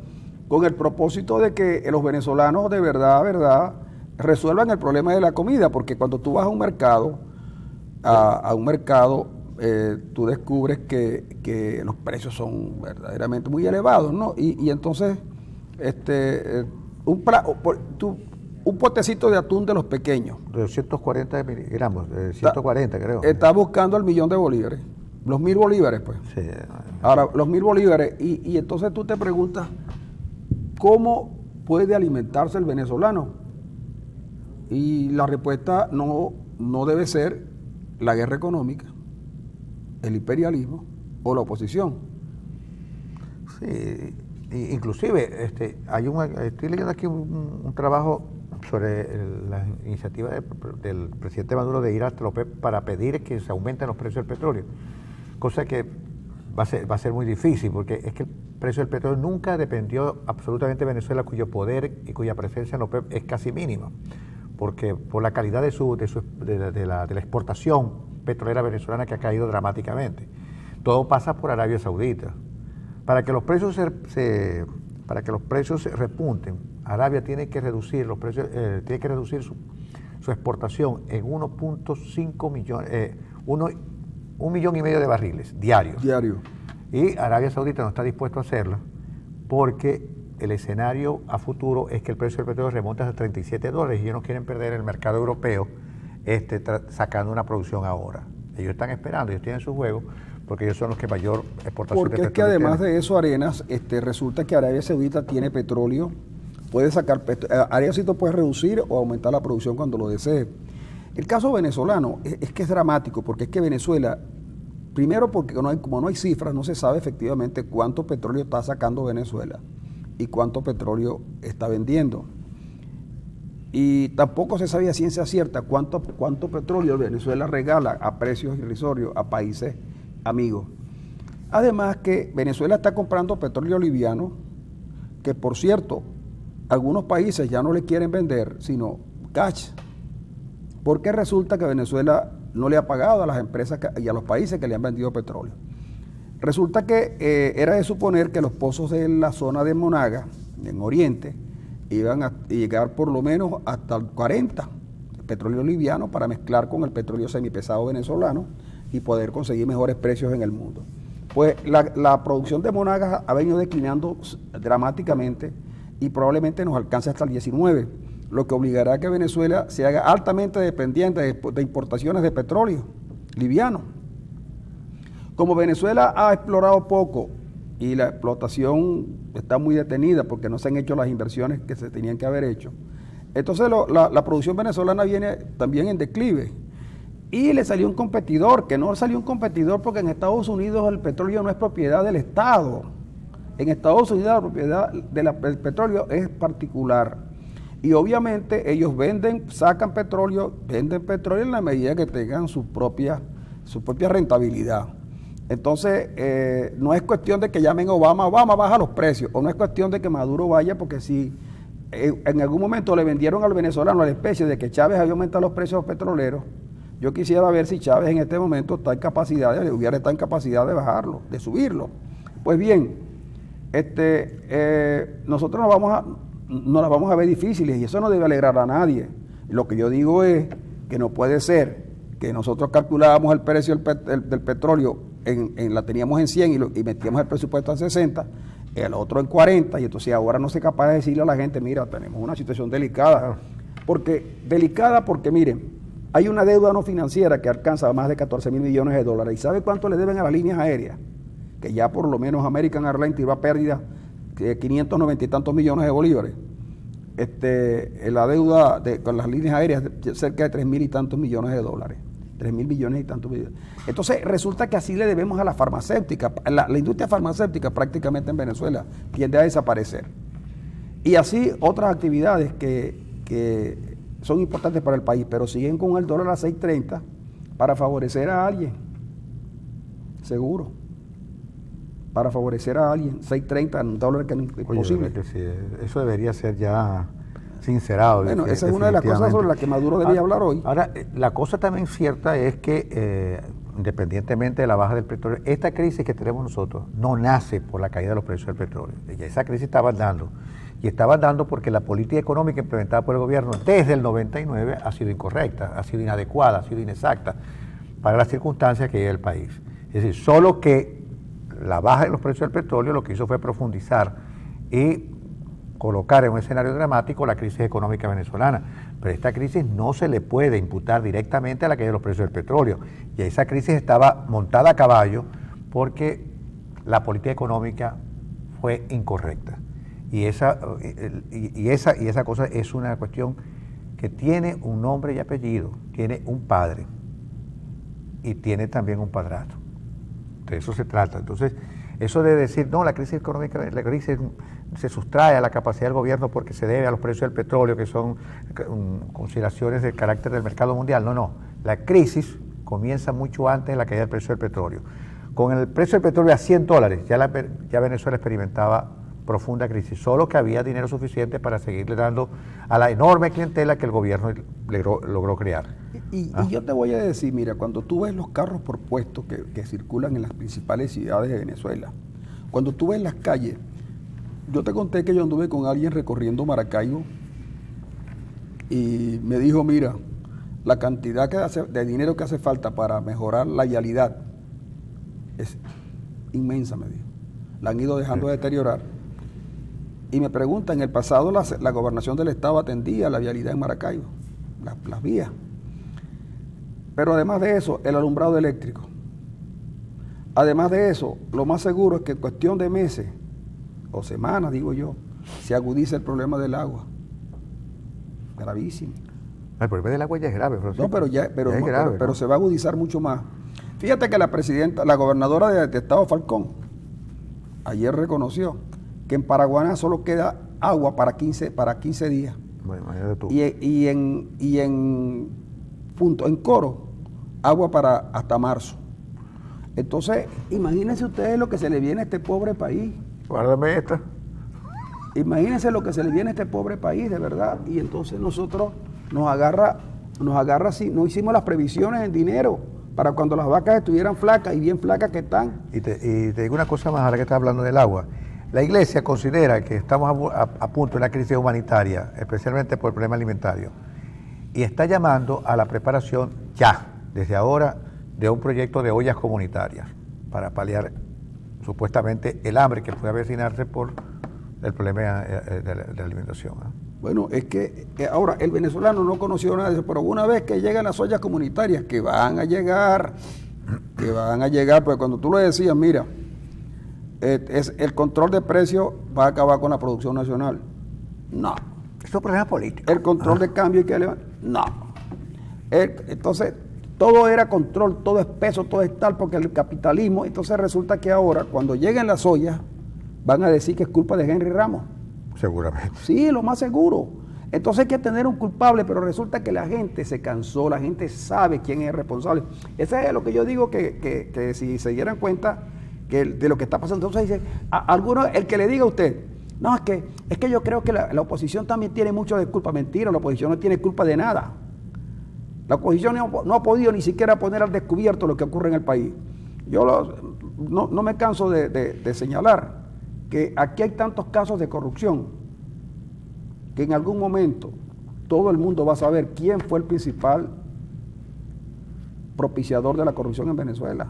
con el propósito de que los venezolanos de verdad, resuelvan el problema de la comida, porque cuando tú vas a un mercado, tú descubres que los precios son verdaderamente muy elevados, ¿no? Y entonces, un potecito de atún de los pequeños. De 240 miligramos, de 140 creo. Está buscando el millón de bolívares, los 1.000 bolívares, pues. Sí. Ahora, los 1.000 bolívares, y entonces tú te preguntas, ¿cómo puede alimentarse el venezolano? Y la respuesta no debe ser la guerra económica, el imperialismo o la oposición. Sí, inclusive estoy leyendo aquí un trabajo sobre la iniciativa del presidente Maduro de ir hasta la OPEP para pedir que se aumenten los precios del petróleo, cosa que va a ser muy difícil, porque es que el precio del petróleo nunca dependió absolutamente de Venezuela, cuyo poder y cuya presencia en la OPEP es casi mínima, porque por la calidad de la exportación petrolera venezolana, que ha caído dramáticamente. Todo pasa por Arabia Saudita. Para que los precios se repunten, Arabia tiene que reducir los precios, tiene que reducir su exportación en 1.5 millones, 1,5 millones de barriles diarios. Y Arabia Saudita no está dispuesto a hacerlo porque el escenario a futuro es que el precio del petróleo remonta hasta $37 y ellos no quieren perder el mercado europeo sacando una producción ahora. Ellos están esperando, ellos tienen su juego, porque ellos son los que mayor exportación de petróleo. Porque es que además de eso, Arenas, resulta que Arabia Saudita tiene petróleo, puede sacar Arabia Saudita puede reducir o aumentar la producción cuando lo desee. El caso venezolano es que es dramático, porque es que Venezuela, primero porque como no hay cifras, no se sabe efectivamente cuánto petróleo está sacando Venezuela y cuánto petróleo está vendiendo. Y tampoco se sabía a ciencia cierta cuánto petróleo Venezuela regala a precios irrisorios a países amigos. Además que Venezuela está comprando petróleo liviano, que por cierto, algunos países ya no le quieren vender, sino cash, porque resulta que Venezuela no le ha pagado a las empresas y a los países que le han vendido petróleo. Resulta que era de suponer que los pozos de la zona de Monaga, en Oriente, iban a llegar por lo menos hasta el 40 petróleo liviano para mezclar con el petróleo semipesado venezolano y poder conseguir mejores precios en el mundo. Pues la producción de Monagas ha venido declinando dramáticamente y probablemente nos alcance hasta el 19, lo que obligará a que Venezuela se haga altamente dependiente de importaciones de petróleo liviano. Como Venezuela ha explorado poco y la explotación está muy detenida porque no se han hecho las inversiones que se tenían que haber hecho, entonces la producción venezolana viene también en declive. Y le salió un competidor, que no salió un competidor porque en Estados Unidos el petróleo no es propiedad del Estado. En Estados Unidos la propiedad del petróleo es particular. Y obviamente ellos sacan petróleo, venden petróleo en la medida que tengan su propia rentabilidad. Entonces, no es cuestión de que llamen a Obama baja los precios, o no es cuestión de que Maduro vaya, porque si en algún momento le vendieron al venezolano la especie de que Chávez había aumentado los precios petroleros, yo quisiera ver si Chávez en este momento hubiera estado en capacidad de bajarlo, de subirlo. Pues bien, nosotros no las vamos a ver difíciles y eso no debe alegrar a nadie. Lo que yo digo es que no puede ser que nosotros calculábamos el precio del petróleo, la teníamos en 100 y metíamos el presupuesto en 60, el otro en 40, y entonces ahora no soy capaz de decirle a la gente, mira, tenemos una situación delicada. Porque miren, hay una deuda no financiera que alcanza más de 14.000 millones de dólares. ¿Y sabe cuánto le deben a las líneas aéreas? Que ya por lo menos American Airlines iba a pérdida de 590 y tantos millones de bolívares. La deuda con las líneas aéreas cerca de 3.000 y tantos millones de dólares. 3.000 millones y tantos millones. Entonces resulta que así le debemos a la farmacéutica. La industria farmacéutica prácticamente en Venezuela tiende a desaparecer. Y así otras actividades que son importantes para el país, pero siguen con el dólar a 6.30 para favorecer a alguien, seguro, para favorecer a alguien, 6.30 en un dólar que no es posible. Que sí, eso debería ser ya sincerado. Bueno, esa es una de las cosas sobre las que Maduro debería hablar hoy. Ahora, la cosa también cierta es que, independientemente de la baja del petróleo, esta crisis que tenemos nosotros no nace por la caída de los precios del petróleo. Esa crisis estaba dando. Y estaban dando porque la política económica implementada por el gobierno desde el 99 ha sido incorrecta, ha sido inadecuada, ha sido inexacta para las circunstancias que vive el país. Es decir, solo que la baja de los precios del petróleo lo que hizo fue profundizar y colocar en un escenario dramático la crisis económica venezolana. Pero esta crisis no se le puede imputar directamente a la caída de los precios del petróleo. Y esa crisis estaba montada a caballo porque la política económica fue incorrecta. Y esa cosa es una cuestión que tiene un nombre y apellido, tiene un padre y tiene también un padrastro. De eso se trata. Entonces, eso de decir, no, la crisis económica, la crisis se sustrae a la capacidad del gobierno porque se debe a los precios del petróleo, que son consideraciones del carácter del mercado mundial. No, no. La crisis comienza mucho antes de la caída del precio del petróleo. Con el precio del petróleo a $100, ya Venezuela experimentaba profunda crisis, solo que había dinero suficiente para seguirle dando a la enorme clientela que el gobierno logró crear. Y yo te voy a decir, mira, cuando tú ves los carros por puestos que circulan en las principales ciudades de Venezuela, cuando tú ves las calles, yo te conté que yo anduve con alguien recorriendo Maracaibo y me dijo, mira, la cantidad de dinero que hace falta para mejorar la vialidad es inmensa, me dijo. La han ido dejando de deteriorar. Y me pregunta, en el pasado la gobernación del estado atendía la vialidad en Maracaibo, las vías. Pero además de eso, el alumbrado eléctrico. Además de eso, lo más seguro es que en cuestión de meses, o semanas, digo yo, se agudiza el problema del agua. Gravísimo. El problema del agua ya es grave, Francisco. No, pero se va a agudizar mucho más. Fíjate que la gobernadora de Estado Falcón, ayer reconoció que en Paraguaná solo queda agua para 15 días. Bueno, imagínate tú. Y en Coro, agua para hasta marzo. Entonces, imagínense ustedes lo que se le viene a este pobre país. Guárdame esta. Imagínense lo que se le viene a este pobre país, de verdad. Y entonces nosotros nos agarra si no hicimos las previsiones en dinero para cuando las vacas estuvieran flacas y bien flacas que están. Y te digo una cosa más, ahora que estás hablando del agua. La Iglesia considera que estamos a punto de una crisis humanitaria, especialmente por el problema alimentario, y está llamando a la preparación ya, desde ahora, de un proyecto de ollas comunitarias para paliar supuestamente el hambre que puede avecinarse por el problema de la alimentación. Bueno, es que ahora el venezolano no conoció nada de eso, pero una vez que llegan las ollas comunitarias, que van a llegar, porque cuando tú le decías, mira, el control de precios va a acabar con la producción nacional. No. Eso es un problema político. El control de cambio hay que levantar. No. Entonces, todo era control, todo es peso, todo es tal, porque el capitalismo, entonces resulta que ahora, cuando lleguen las ollas, van a decir que es culpa de Henry Ramos. Seguramente. Sí, lo más seguro. Entonces hay que tener un culpable, pero resulta que la gente se cansó, la gente sabe quién es el responsable. Ese es lo que yo digo, que si se dieran cuenta de lo que está pasando, entonces dice, el que le diga a usted, no, es que yo creo que la oposición también tiene mucho de culpa. Mentira, la oposición no tiene culpa de nada. La oposición no ha podido ni siquiera poner al descubierto lo que ocurre en el país. Yo no me canso de señalar que aquí hay tantos casos de corrupción que en algún momento todo el mundo va a saber quién fue el principal propiciador de la corrupción en Venezuela.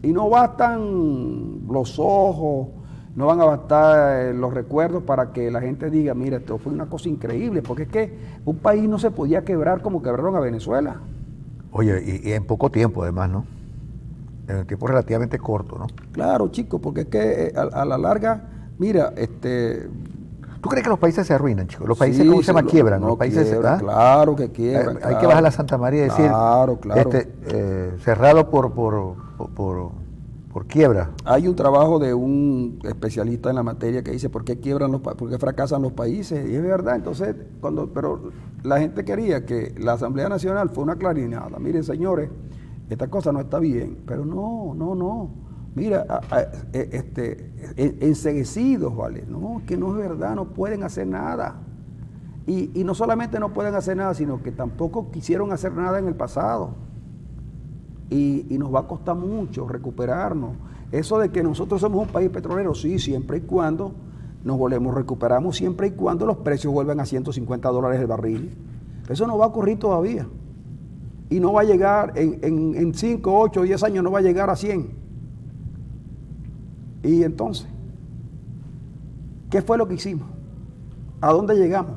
Y no bastan los ojos, no van a bastar los recuerdos para que la gente diga, mira, esto fue una cosa increíble, porque es que un país no se podía quebrar como quebraron a Venezuela. Oye, y en poco tiempo además, ¿no? En un tiempo relativamente corto, ¿no? Claro, chicos, porque es que a la larga, mira, ¿Tú crees que los países se arruinan, chicos? Los países, sí, ¿cómo se llama? Quiebran. No, los países quiebran, claro que quiebran. Hay que bajar a la Santa María y decir, claro. cerrado por quiebra. Hay un trabajo de un especialista en la materia que dice por qué fracasan los países, y es verdad. Entonces, pero la gente quería que la Asamblea Nacional fue una clarinada. Miren, señores, esta cosa no está bien, pero no. Mira, enceguecidos, ¿vale? No, que no es verdad, no pueden hacer nada. Y no solamente no pueden hacer nada, sino que tampoco quisieron hacer nada en el pasado. Y nos va a costar mucho recuperarnos. Eso de que nosotros somos un país petrolero, sí, siempre y cuando nos volvemos, recuperamos siempre y cuando los precios vuelvan a $150 el barril. Eso no va a ocurrir todavía. Y no va a llegar, en 5, 8, 10 años no va a llegar a 100. Y entonces, ¿qué fue lo que hicimos? ¿A dónde llegamos?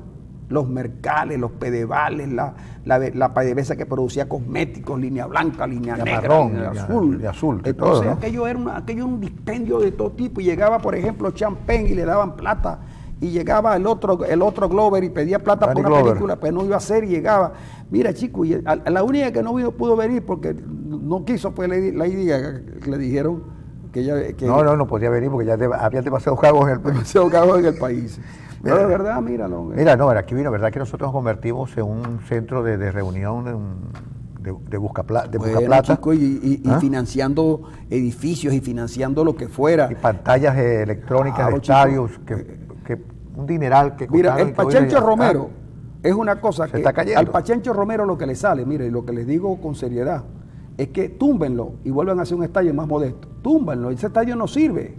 Los mercales, los pedevales, la PDVSA que producía cosméticos, línea blanca, línea negra, marrón, línea azul. azul Entonces todo, ¿no? aquello era un dispendio de todo tipo y llegaba, por ejemplo, Champagne y le daban plata y llegaba el otro Glover y pedía plata Danny por una Glover. película, pues no iba a hacer y llegaba. Mira, chico, y la única que no pudo venir porque no quiso fue Lady Gaga, que le dijeron que ella... Que No podía venir porque ya había demasiados cagos en el país. demasiado cagos en el país. Pero de verdad, míralo. Mira, no, aquí vino, ¿verdad? Que nosotros nos convertimos en un centro de reunión de Buscaplata. Bueno, chico, y ¿Ah? financiando edificios y financiando lo que fuera. Y pantallas electrónicas Claro, de estadios, chico. que un dineral que Mira, costaron el y que hoy Pachencho ya- Romero es una cosa se que está cayendo. al Pachencho Romero lo que le sale, mire, y lo que les digo con seriedad, es que túmbenlo y vuelvan a hacer un estadio más modesto. Túmbenlo, ese estadio no sirve.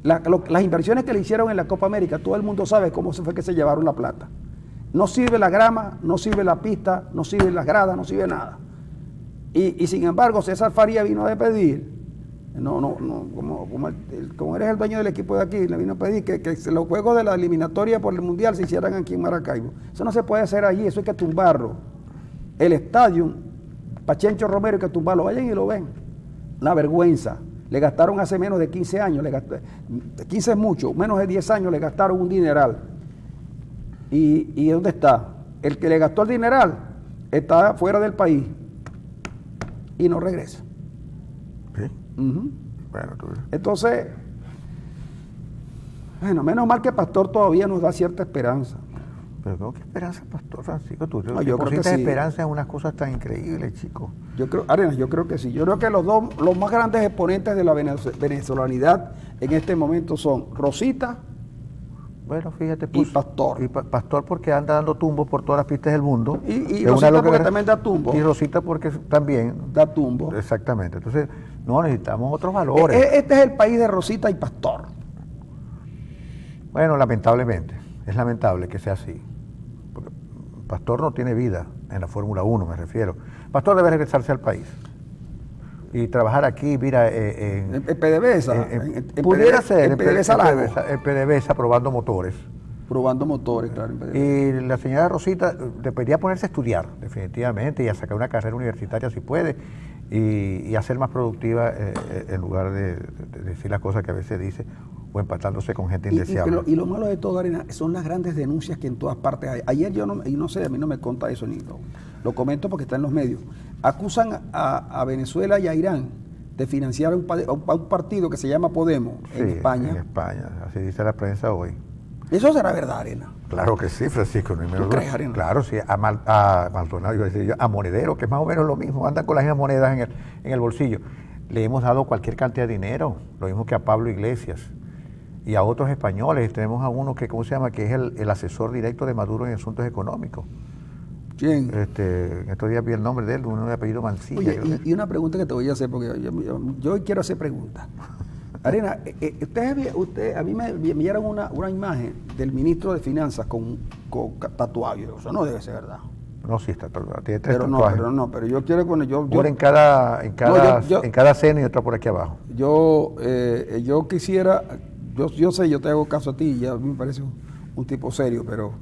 Las inversiones que le hicieron en la Copa América, todo el mundo sabe cómo se fue que se llevaron la plata. No sirve la grama, no sirve la pista, no sirve las gradas, no sirve nada. Y sin embargo, César Faría vino a pedir, como eres el dueño del equipo de aquí, le vino a pedir que los juegos de la eliminatoria por el Mundial se hicieran aquí en Maracaibo. Eso no se puede hacer allí, eso hay que tumbarlo. El estadio, Pachencho Romero, hay que tumbarlo, vayan y lo ven. Una vergüenza. Le gastaron hace menos de 15 años, 15 es mucho, menos de 10 años le gastaron un dineral. ¿Y dónde está? El que le gastó el dineral está fuera del país y no regresa. Sí. Ujú. Bueno, Entonces, bueno, menos mal que Pastor todavía nos da cierta esperanza. pero ¿qué esperanza, Pastor Francisco? Tú No, yo creo que depositas sí. esperanza en unas cosas tan increíbles, chicos. Arenas, yo creo que sí. Yo creo que los más grandes exponentes de la venezolanidad en este momento son Rosita Bueno, fíjate, y Pastor. Y Pastor porque anda dando tumbos por todas las pistas del mundo. Y Es una Rosita loca porque que- también da tumbo. Y Rosita porque también. Da tumbo. Exactamente. Entonces, no, necesitamos otros valores. Este es el país de Rosita y Pastor. Bueno, lamentablemente, es lamentable que sea así. Porque Pastor no tiene vida en la Fórmula 1, me refiero. Pastor debe regresarse al país y trabajar aquí, mira, En PDVSA. pudiera ser En PDVSA Lago. en PDVSA probando motores. Probando motores, claro. En PDVSA. Y la señora Rosita debería ponerse a estudiar, definitivamente, y a sacar una carrera universitaria si puede, y a ser más productiva en lugar de decir las cosas que a veces dice, o empatándose con gente indeseable. Y lo malo de todo, Arena, son las grandes denuncias que en todas partes hay. Ayer yo no sé, a mí no me conta eso, ni lo comento porque está en los medios. Acusan a Venezuela y a Irán de financiar a un partido que se llama Podemos en Sí, España. En España, así dice la prensa hoy. ¿Eso será verdad, Arena? Claro que sí, Francisco. No hay menor ¿Tú crees, duda. Arena? Claro, sí, a Maldonado, iba a decir yo, a Monedero, que es más o menos lo mismo, andan con las mismas monedas en el bolsillo. Le hemos dado cualquier cantidad de dinero, lo mismo que a Pablo Iglesias y a otros españoles. Tenemos a uno que, ¿cómo se llama?, que es el asesor directo de Maduro en asuntos económicos. ¿Quién? En estos días vi el nombre de él, uno de apellido Mancilla. Oye, creo que. y una pregunta que te voy a hacer, porque yo hoy quiero hacer preguntas. Arena, a mí me enviaron una imagen del ministro de Finanzas con tatuado. Eso no debe ser verdad. No, sí, está tatuado. Tiene tres Pero tatuajes. pero yo quiero cuando Una en cada seno y otra por aquí abajo. yo quisiera, yo sé, yo te hago caso a ti, ya a mí me parece un tipo serio, pero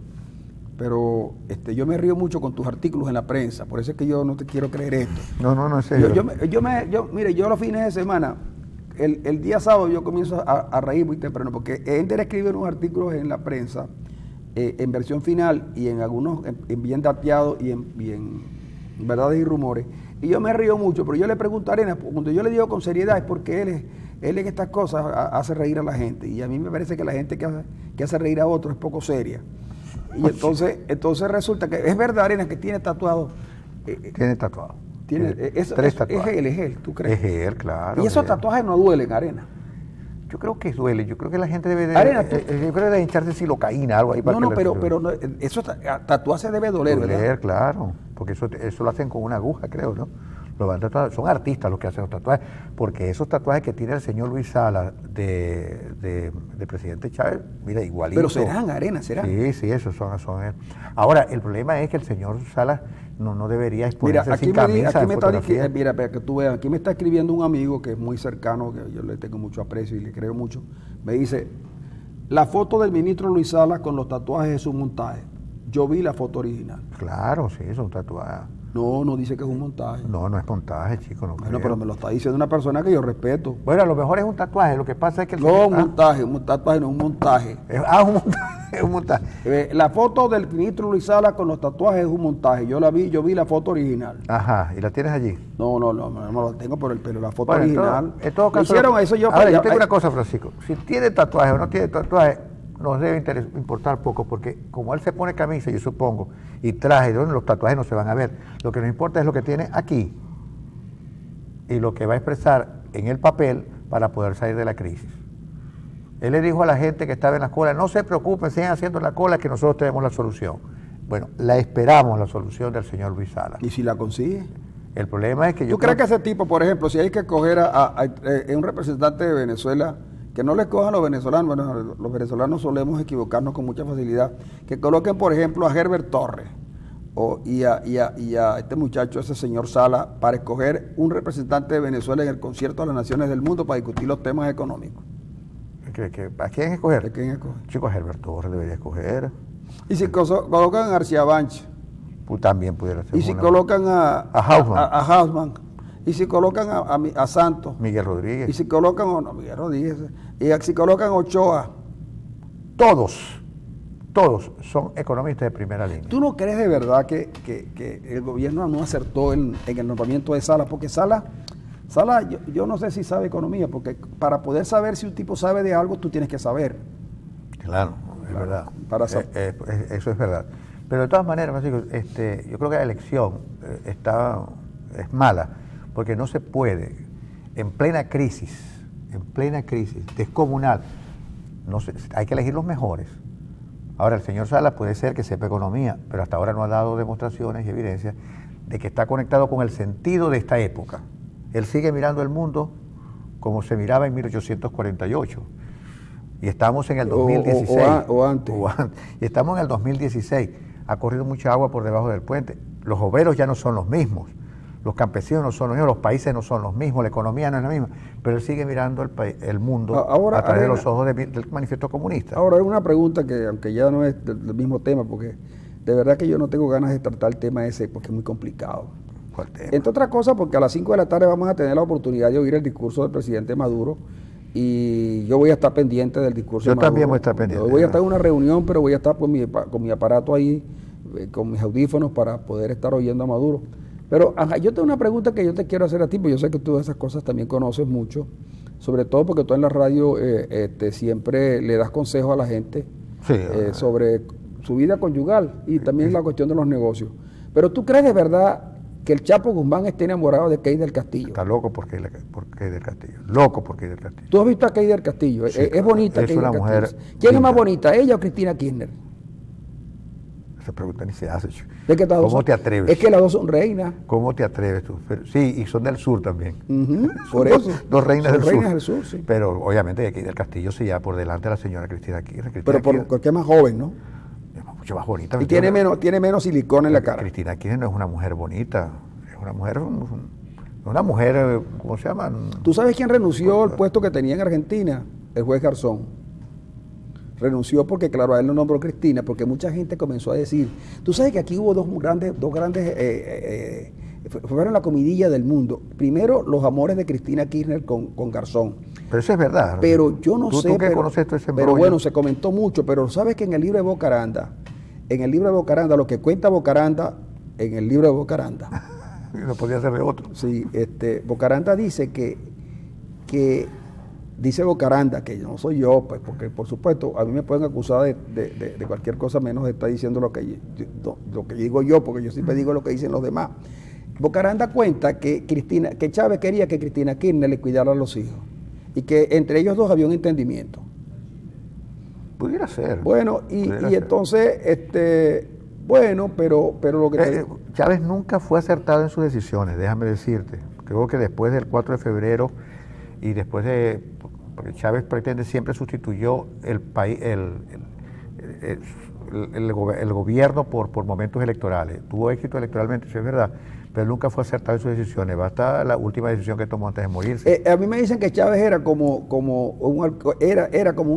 yo me río mucho con tus artículos en la prensa, por eso es que yo no te quiero creer esto. No, en serio. Mire, yo los fines de semana, el día sábado yo comienzo a reír muy temprano, porque Ender escribe unos artículos en la prensa, en versión final, y en algunos en bien dateados y en verdades y rumores, y yo me río mucho, pero yo le pregunto a Arena, cuando yo le digo con seriedad es porque él en estas cosas hace reír a la gente, y a mí me parece que la gente que hace reír a otros es poco seria. Y entonces resulta que es verdad, Arena, que tiene tatuado. Tiene tatuado. Tiene, tres tatuajes. Es él, ¿tú crees? Es él, claro. Y esos es él. tatuajes no duelen, Arena. Yo creo que duele. Yo creo que la gente debe Arena, yo creo de hincharse silocaína, algo ahí para No, que pero eso tatuaje debe doler, ¿verdad? claro. Porque eso lo hacen con una aguja, creo, ¿no? Lo van a tatuar. Son artistas los que hacen los tatuajes, porque esos tatuajes que tiene el señor Luis Salas de presidente Chávez, mira, igualito. Pero serán, Arena, serán. Sí, esos son. Ahora, el problema es que el señor Salas no debería exponerse sin camisa en fotografía. Mira, para que tú veas, aquí me está escribiendo un amigo que es muy cercano, que yo le tengo mucho aprecio y le creo mucho. Me dice, la foto del ministro Luis Salas con los tatuajes es un montaje. Yo vi la foto original. Claro, sí, son tatuajes. No dice que es un montaje. No es montaje, chico. No bueno, creo. pero me lo está diciendo una persona que yo respeto. Bueno, a lo mejor es un tatuaje, lo que pasa es que... Un tatuaje no es un montaje. Es un montaje. La foto del ministro Luis Salas con los tatuajes es un montaje. Yo vi la foto original. Ajá, ¿y la tienes allí? No la tengo, pero la foto bueno, original. En todo caso, hicieron eso yo. Ahora, yo tengo una cosa, Francisco. Si tiene tatuaje o no tiene tatuaje, nos debe importar poco, porque como él se pone camisa, yo supongo, y traje, donde los tatuajes no se van a ver. Lo que nos importa es lo que tiene aquí y lo que va a expresar en el papel para poder salir de la crisis. Él le dijo a la gente que estaba en la cola, no se preocupen, sigan haciendo la cola, que nosotros tenemos la solución. Bueno, la esperamos, la solución del señor Luis Salas. ¿Y si la consigue? El problema es que ¿Tú crees que ese tipo, por ejemplo, si hay que coger a un representante de Venezuela, que no le cojan los venezolanos, bueno, los venezolanos solemos equivocarnos con mucha facilidad, que coloquen, por ejemplo, a Herbert Torres y a este muchacho, ese señor Sala, para escoger un representante de Venezuela en el concierto de las Naciones del Mundo para discutir los temas económicos? ¿A quién escoger? ¿A quién escoger? Chico, Herbert Torres debería escoger. Y si colocan a García Banch. Pues también pudiera ser. Y si colocan a Hausmann. Y si colocan a Santos. Miguel Rodríguez. Y si colocan Miguel Rodríguez. Y si colocan a Ochoa. Todos son economistas de primera línea. ¿Tú no crees de verdad que el gobierno no acertó en el nombramiento de Sala? Porque Sala, yo no sé si sabe economía, porque para poder saber si un tipo sabe de algo, tú tienes que saber. Claro, es verdad. Eso es verdad. Pero de todas maneras, Francisco, yo creo que la elección es mala, porque no se puede, en plena crisis descomunal, hay que elegir los mejores. Ahora, el señor Salas puede ser que sepa economía, pero hasta ahora no ha dado demostraciones y evidencias de que está conectado con el sentido de esta época. Él sigue mirando el mundo como se miraba en 1848. Y estamos en el 2016. O antes. Y estamos en el 2016. Ha corrido mucha agua por debajo del puente. Los obreros ya no son los mismos. Los campesinos no son los mismos, los países no son los mismos, la economía no es la misma, pero él sigue mirando el mundo a través de los ojos del manifiesto comunista. Ahora, hay una pregunta que, aunque ya no es del mismo tema, porque de verdad que yo no tengo ganas de tratar el tema ese, porque es muy complicado. ¿Cuál tema? Entre otras cosas, porque a las 5 de la tarde vamos a tener la oportunidad de oír el discurso del presidente Maduro, y yo voy a estar pendiente del discurso de Maduro. Yo también voy a estar pendiente. Yo voy a estar en una reunión, pero voy a estar con mi aparato ahí, con mis audífonos, para poder estar oyendo a Maduro. Pero yo tengo una pregunta que yo te quiero hacer a ti, porque yo sé que tú de esas cosas también conoces mucho, sobre todo porque tú en la radio siempre le das consejos a la gente sobre su vida conyugal y también la cuestión de los negocios. Pero ¿tú crees de verdad que el Chapo Guzmán esté enamorado de Key del Castillo? Está loco por Key del Castillo. Loco por Key del Castillo. ¿Tú has visto a Key del Castillo? Sí, es bonita Key del Castillo. ¿Quién es más bonita, ella o Cristina Kirchner? Esa pregunta ni se hace. ¿Cómo te atreves? Es que las dos son reinas. ¿Cómo te atreves tú? Pero, sí, y son del sur también. Por eso. Dos reinas del sur. Reinas del sur, sí. Pero obviamente aquí del Castillo se lleva por delante la señora Cristina Kirchner. Pero porque es más joven, ¿no? Es mucho más bonita. Y tiene menos silicona en la cara. Cristina Kirchner no es una mujer bonita. Es una mujer, ¿cómo se llama? ¿Tú sabes quién renunció al puesto que tenía en Argentina? El juez Garzón. Renunció porque, claro, a él lo nombró Cristina, porque mucha gente comenzó a decir, tú sabes que aquí hubo dos grandes fueron la comidilla del mundo. Primero, los amores de Cristina Kirchner con Garzón. Pero eso es verdad. Pero yo no sé. ¿Tú qué conoces todo ese pero bueno, se comentó mucho, pero sabes que en el libro de Bocaranda, lo que cuenta Bocaranda, en el libro de Bocaranda. No podía ser de otro. Sí, Bocaranda dice que dice Bocaranda, que no soy yo, pues, porque por supuesto a mí me pueden acusar de cualquier cosa menos de estar diciendo lo que digo yo, porque yo siempre digo lo que dicen los demás. Bocaranda cuenta que Chávez quería que Cristina Kirchner le cuidara a los hijos y que entre ellos dos había un entendimiento. Pudiera ser. Bueno, y entonces Bueno, pero lo que Chávez nunca fue acertado en sus decisiones, déjame decirte. Creo que después del 4 de febrero y después de... Porque Chávez pretende siempre sustituyó el país, el gobierno por momentos electorales. Tuvo éxito electoralmente, eso es verdad, pero nunca fue acertado en sus decisiones. Basta la última decisión que tomó antes de morirse. a mí me dicen que Chávez era como un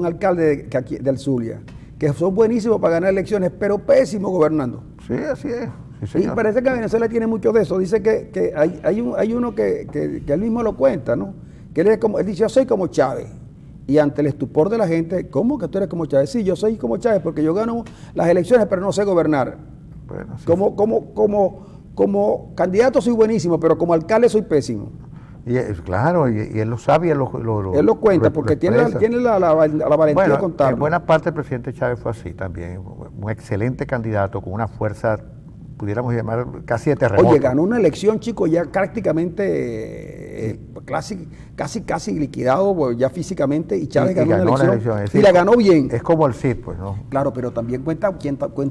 alcalde del Zulia, que son buenísimos para ganar elecciones, pero pésimos gobernando. Sí, así es. Sí, Y señor. parece que Venezuela tiene mucho de eso. Dice que hay uno que él mismo lo cuenta, ¿no? Que él dice, yo soy como Chávez. Y ante el estupor de la gente, ¿cómo que tú eres como Chávez? Sí, yo soy como Chávez porque yo gano las elecciones, pero no sé gobernar. Bueno, sí. Como candidato soy buenísimo, pero como alcalde soy pésimo. Claro, y él lo sabe, él lo cuenta porque tiene la valentía bueno, de contarlo. en buena parte el presidente Chávez fue así también, un excelente candidato con una fuerza, pudiéramos llamar, casi de terremoto. Oye, ganó una elección, chico, ya prácticamente casi liquidado pues, ya físicamente, y Chávez ganó una elección decir, y la ganó bien. Es como el CID, pues, ¿no? Claro, pero también cuenta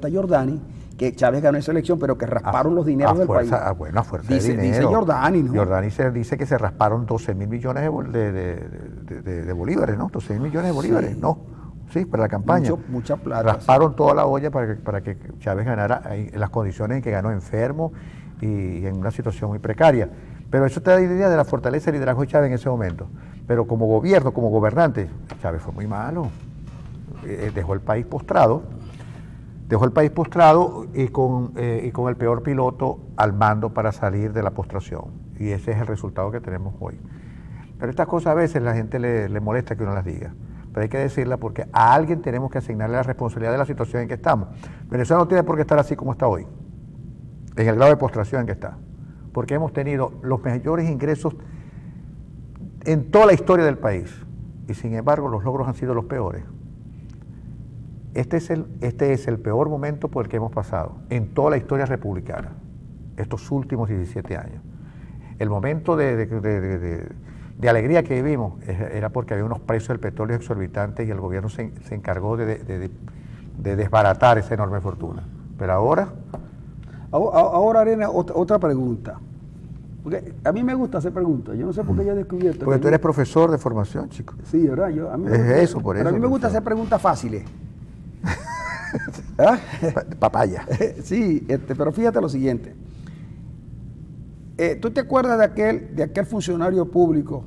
Giordani que Chávez ganó esa elección, pero que rasparon los dineros del país. Bueno, a fuerza Dice de dinero. Giordani, ¿no? Giordani dice que se rasparon 12.000 millones de bolívares, ¿no? 12.000 millones de bolívares, ¿no? Sí, para la campaña. Mucha plata. Rasparon toda la olla para que Chávez ganara en las condiciones en que ganó, enfermo y en una situación muy precaria. Pero eso te da idea de la fortaleza del liderazgo de Chávez en ese momento. Pero como gobierno, como gobernante, Chávez fue muy malo. Dejó el país postrado. Y con el peor piloto al mando para salir de la postración. Y ese es el resultado que tenemos hoy. Pero estas cosas a veces la gente le molesta que uno las diga. Pero hay que decirla porque a alguien tenemos que asignarle la responsabilidad de la situación en que estamos. Venezuela no tiene por qué estar así como está hoy, en el grado de postración en que está. Porque hemos tenido los mayores ingresos en toda la historia del país. Y sin embargo los logros han sido los peores. Este es el peor momento por el que hemos pasado en toda la historia republicana, estos últimos 17 años. El momento de alegría que vivimos era porque había unos precios del petróleo exorbitantes y el gobierno se encargó de desbaratar esa enorme fortuna. Pero ahora... Ahora, Arena, otra pregunta. Porque a mí me gusta hacer preguntas. Yo no sé por qué yo he descubierto. Porque tú eres profesor de formación, chico. Sí, ¿verdad? Pero a mí me gusta hacer preguntas fáciles. ¿Ah? Papaya. Sí, pero fíjate lo siguiente. ¿Tú te acuerdas de aquel funcionario público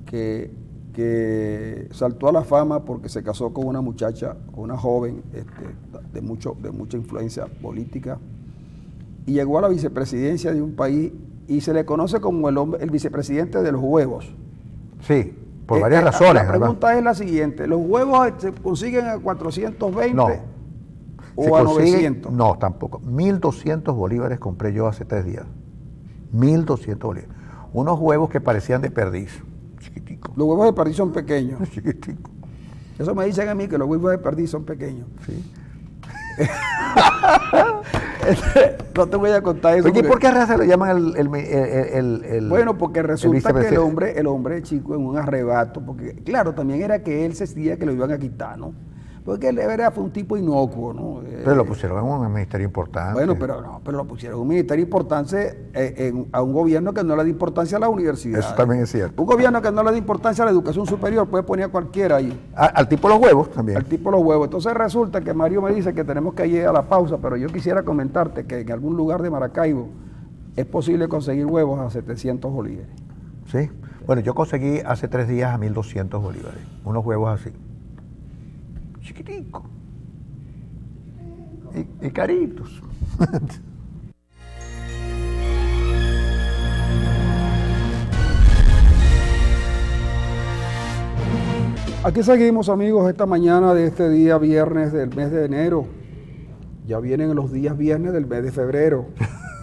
que saltó a la fama porque se casó con una muchacha, con una joven de mucha influencia política, y llegó a la vicepresidencia de un país y se le conoce como el vicepresidente de los huevos? Sí. Por varias razones. La pregunta es la siguiente: ¿los huevos se consiguen a 420 no. o a 900? No, tampoco. 1.200 bolívares compré yo hace 3 días. 1.200 bolívares. Unos huevos que parecían de perdiz. Chiquitico. Los huevos de perdiz son pequeños. Chiquitico. Eso me dicen a mí, que los huevos de perdiz son pequeños. Sí. No te voy a contar eso. Oye, ¿por qué raza lo llaman Bueno, porque resulta que el hombre chico, en un arrebato, porque claro, también era que él se sentía que lo iban a quitar, ¿no? Porque él fue un tipo inocuo, ¿no? Pero lo pusieron en un ministerio importante. Bueno, pero lo pusieron en un ministerio importante a un gobierno que no le da importancia a la universidad. Eso también es cierto. Un gobierno que no le da importancia a la educación superior puede poner a cualquiera ahí. Al tipo los huevos también. Al tipo los huevos. Entonces resulta que Mario me dice que tenemos que ir a la pausa, pero yo quisiera comentarte que en algún lugar de Maracaibo es posible conseguir huevos a 700 bolívares. Sí. Bueno, yo conseguí hace 3 días a 1.200 bolívares. Unos huevos así. Chiquitico y caritos. Aquí seguimos, amigos, esta mañana de este día viernes del mes de enero. Ya vienen los días viernes del mes de febrero.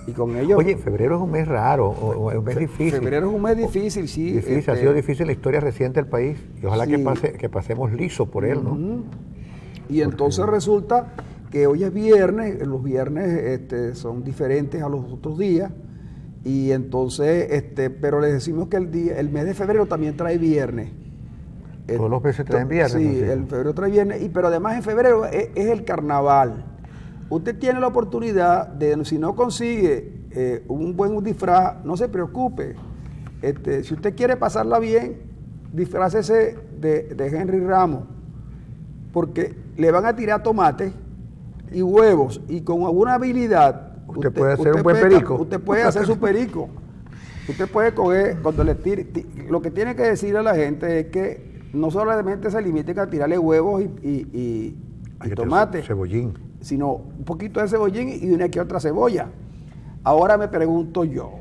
Y con ellos... Oye, febrero es un mes raro, o un mes difícil. Febrero es un mes difícil, sí. Difícil, ha sido difícil la historia reciente del país. Y ojalá sí. que pasemos liso por él, ¿no? Y entonces resulta que hoy es viernes, los viernes son diferentes a los otros días, y entonces, pero les decimos que el mes de febrero también trae viernes. Todos los meses traen viernes. Sí, ¿no? el febrero trae viernes, pero además en febrero es el carnaval. usted tiene la oportunidad de, si no consigue un buen disfraz, no se preocupe. Si usted quiere pasarla bien, disfrácese de Henry Ramos, porque le van a tirar tomates y huevos, y con alguna habilidad usted puede hacer un buen perico. Usted puede hacer su perico. Usted puede coger, cuando le tire, lo que tiene que decirle a la gente es que no solamente se limiten a tirarle huevos y tomate, cebollín, sino un poquito de cebollín y una que otra cebolla. Ahora me pregunto yo,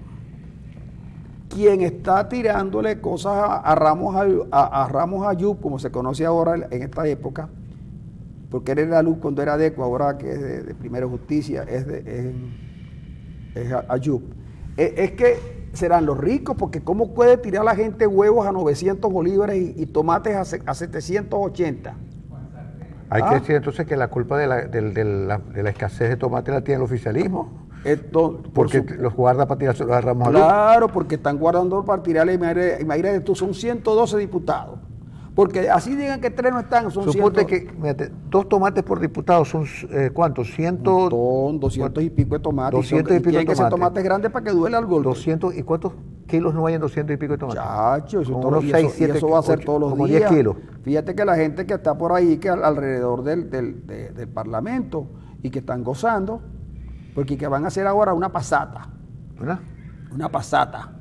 ¿quién está tirándole cosas a Ramos Ayub, como se conoce ahora en esta época? Porque era la luz cuando era Deco, ahora que es de Primera Justicia, es Ayub. Es que serán los ricos, porque ¿cómo puede tirar la gente huevos a 900 bolívares y tomates a 780? Hay que decir entonces que la culpa de la escasez de tomate la tiene el oficialismo. Porque los guarda para tirar a Ramos Ayub. Claro, porque están guardando para tirarle, imagínate tú, son 112 diputados. Porque así digan que 3 no están, son 100. Suponte que, fíjate, 2 tomates por diputado son, ¿cuántos? 200 y pico de tomates. 200 y pico de tienen que ser tomates. tomates grandes para que duela el golpe. 200, ¿y cuántos kilos no hay en 200 y pico de tomates? Chacho, eso va a ser todos los como días. 10 kilos. Fíjate que la gente que está por ahí, que alrededor del Parlamento, y que están gozando, porque que van a hacer ahora una pasata. ¿Verdad? Una pasata.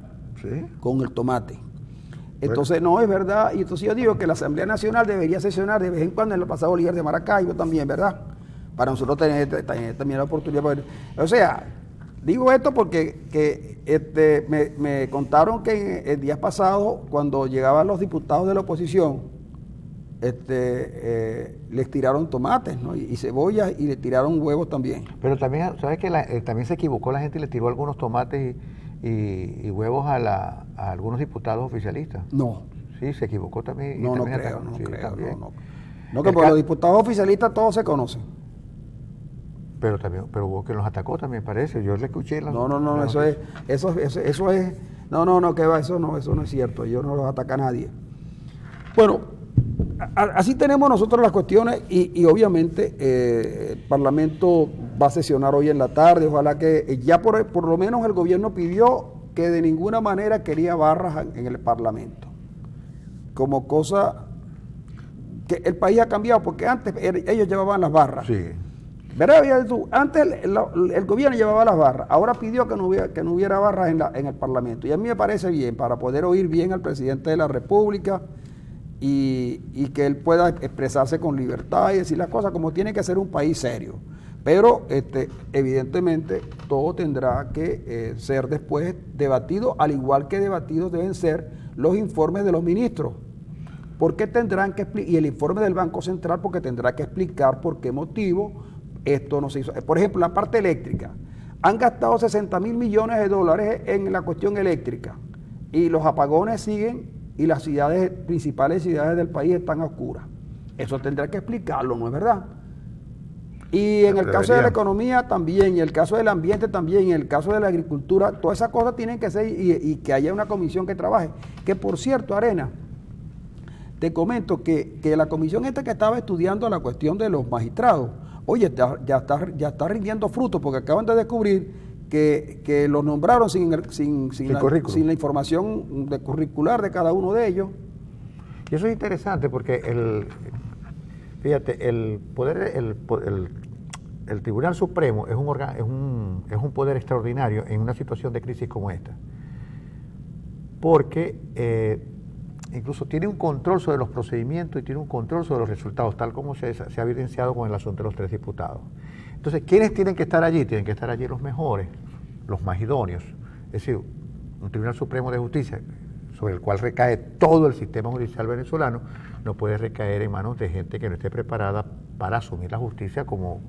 Sí. Con el tomate. Entonces, no es verdad, y entonces yo digo que la Asamblea Nacional debería sesionar de vez en cuando en el Paseo Bolívar de Maracaibo también, ¿verdad? Para nosotros tener también la oportunidad. O sea, digo esto porque me contaron que el día pasado, cuando llegaban los diputados de la oposición, les tiraron tomates, ¿no? y cebollas, y le tiraron huevos también. Pero también, ¿sabes que también se equivocó la gente y le tiró algunos tomates y huevos a algunos diputados oficialistas? No. Sí, se equivocó también. No, también no sí, creo. También. No, que por los diputados oficialistas todos se conocen. Pero hubo que los atacó también, parece. Yo le escuché. No, eso es. No, que va, eso no es cierto. Yo no los ataca a nadie. Bueno, así tenemos nosotros las cuestiones y obviamente el Parlamento va a sesionar hoy en la tarde. Ojalá que ya por lo menos el gobierno pidió que de ninguna manera quería barras en el Parlamento. Como cosa que el país ha cambiado, porque antes ellos llevaban las barras. Sí. ¿Verdad? Antes el gobierno llevaba las barras, ahora pidió que no hubiera barras en el Parlamento. Y a mí me parece bien, para poder oír bien al presidente de la República y que él pueda expresarse con libertad y decir las cosas como tiene que ser un país serio. Pero evidentemente todo tendrá que ser después debatido, al igual que debatidos deben ser los informes de los ministros. Porque tendrán que y el informe del Banco Central, porque tendrá que explicar por qué motivo esto no se hizo. Por ejemplo, la parte eléctrica. Han gastado 60.000 millones de dólares en la cuestión eléctrica y los apagones siguen y las principales ciudades del país están a oscuras. Eso tendrá que explicarlo, ¿no es verdad? Y en el caso de la economía también, y en el caso del ambiente también, y en el caso de la agricultura, todas esas cosas tienen que ser y que haya una comisión que trabaje. Que por cierto, Arena, te comento que la comisión esta que estaba estudiando la cuestión de los magistrados, oye, ya está rindiendo frutos, porque acaban de descubrir que los nombraron sin la información curricular de cada uno de ellos. Y eso es interesante porque fíjate, el Tribunal Supremo es un poder extraordinario en una situación de crisis como esta, porque incluso tiene un control sobre los procedimientos y tiene un control sobre los resultados, tal como se ha evidenciado con el asunto de los 3 diputados. Entonces, ¿quiénes tienen que estar allí? Tienen que estar allí los mejores, los más idóneos. Es decir, un Tribunal Supremo de Justicia sobre el cual recae todo el sistema judicial venezolano, no puede recaer en manos de gente que no esté preparada para asumir la justicia como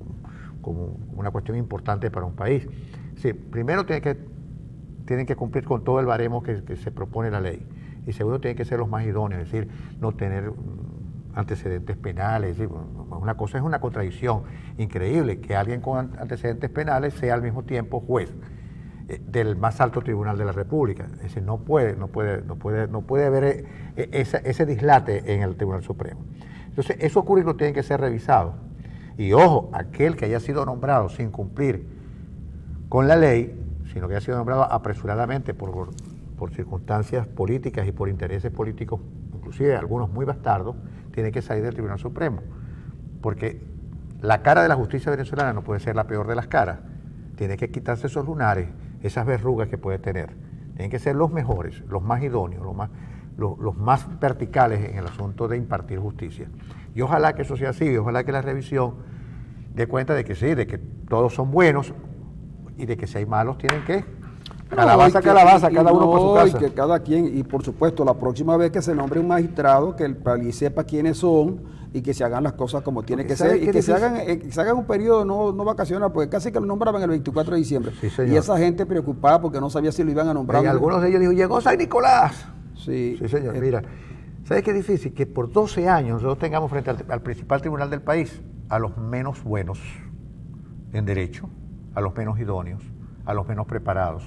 una cuestión importante para un país. Sí, primero tienen que cumplir con todo el baremo que se propone la ley. Y segundo, tienen que ser los más idóneos, es decir, no tener antecedentes penales. Es decir, una cosa es una contradicción increíble, que alguien con antecedentes penales sea al mismo tiempo juez del más alto tribunal de la República. Es decir, no puede haber ese dislate en el Tribunal Supremo. Entonces, eso ocurre y lo tienen que ser revisado. Y ojo, aquel que haya sido nombrado sin cumplir con la ley, sino que haya sido nombrado apresuradamente por circunstancias políticas y por intereses políticos, inclusive algunos muy bastardos, tiene que salir del Tribunal Supremo. Porque la cara de la justicia venezolana no puede ser la peor de las caras. Tiene que quitarse esos lunares, esas verrugas que puede tener. Tienen que ser los mejores, los más idóneos, los más verticales en el asunto de impartir justicia. Y ojalá que eso sea así, y ojalá que la revisión dé cuenta de que sí, de que todos son buenos y de que si hay malos tienen que calabaza, cada uno por su casa. Y que cada quien, y por supuesto, la próxima vez que se nombre un magistrado, que el país sepa quiénes son y que se hagan las cosas como tiene que ser, y que se hagan un periodo no vacacional, porque casi que lo nombraban el 24 de diciembre. Sí, señor. Y esa gente preocupada porque no sabía si lo iban a nombrar. Y algunos de ellos dijo, llegó San Nicolás. Sí, sí señor, mira, ¿sabes qué difícil? Que por 12 años nosotros tengamos frente al principal tribunal del país a los menos buenos en derecho, a los menos idóneos, a los menos preparados.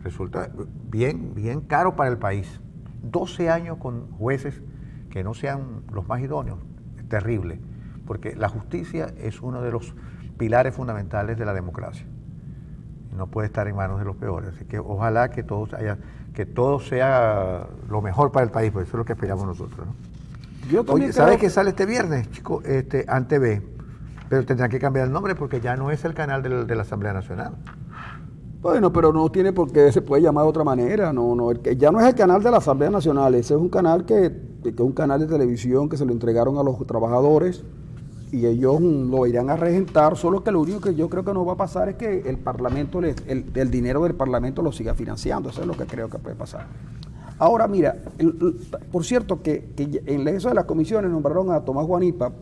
Resulta bien caro para el país. 12 años con jueces que no sean los más idóneos, es terrible, porque la justicia es uno de los pilares fundamentales de la democracia. No puede estar en manos de los peores. Así que ojalá que todo sea lo mejor para el país, porque eso es lo que esperamos nosotros, ¿no? Oye, ¿sabes qué sale este viernes, chico? ANTV, pero tendrán que cambiar el nombre porque ya no es el canal de la Asamblea Nacional. Bueno, pero no tiene por qué, se puede llamar de otra manera, ya no es el canal de la Asamblea Nacional, ese es un canal que es un canal de televisión que se lo entregaron a los trabajadores y ellos lo irán a regentar, solo que lo único que yo creo que no va a pasar es que el Parlamento, el dinero del Parlamento lo siga financiando, eso es lo que creo que puede pasar. Ahora mira, por cierto que en eso de las comisiones nombraron a Tomás Guanipa,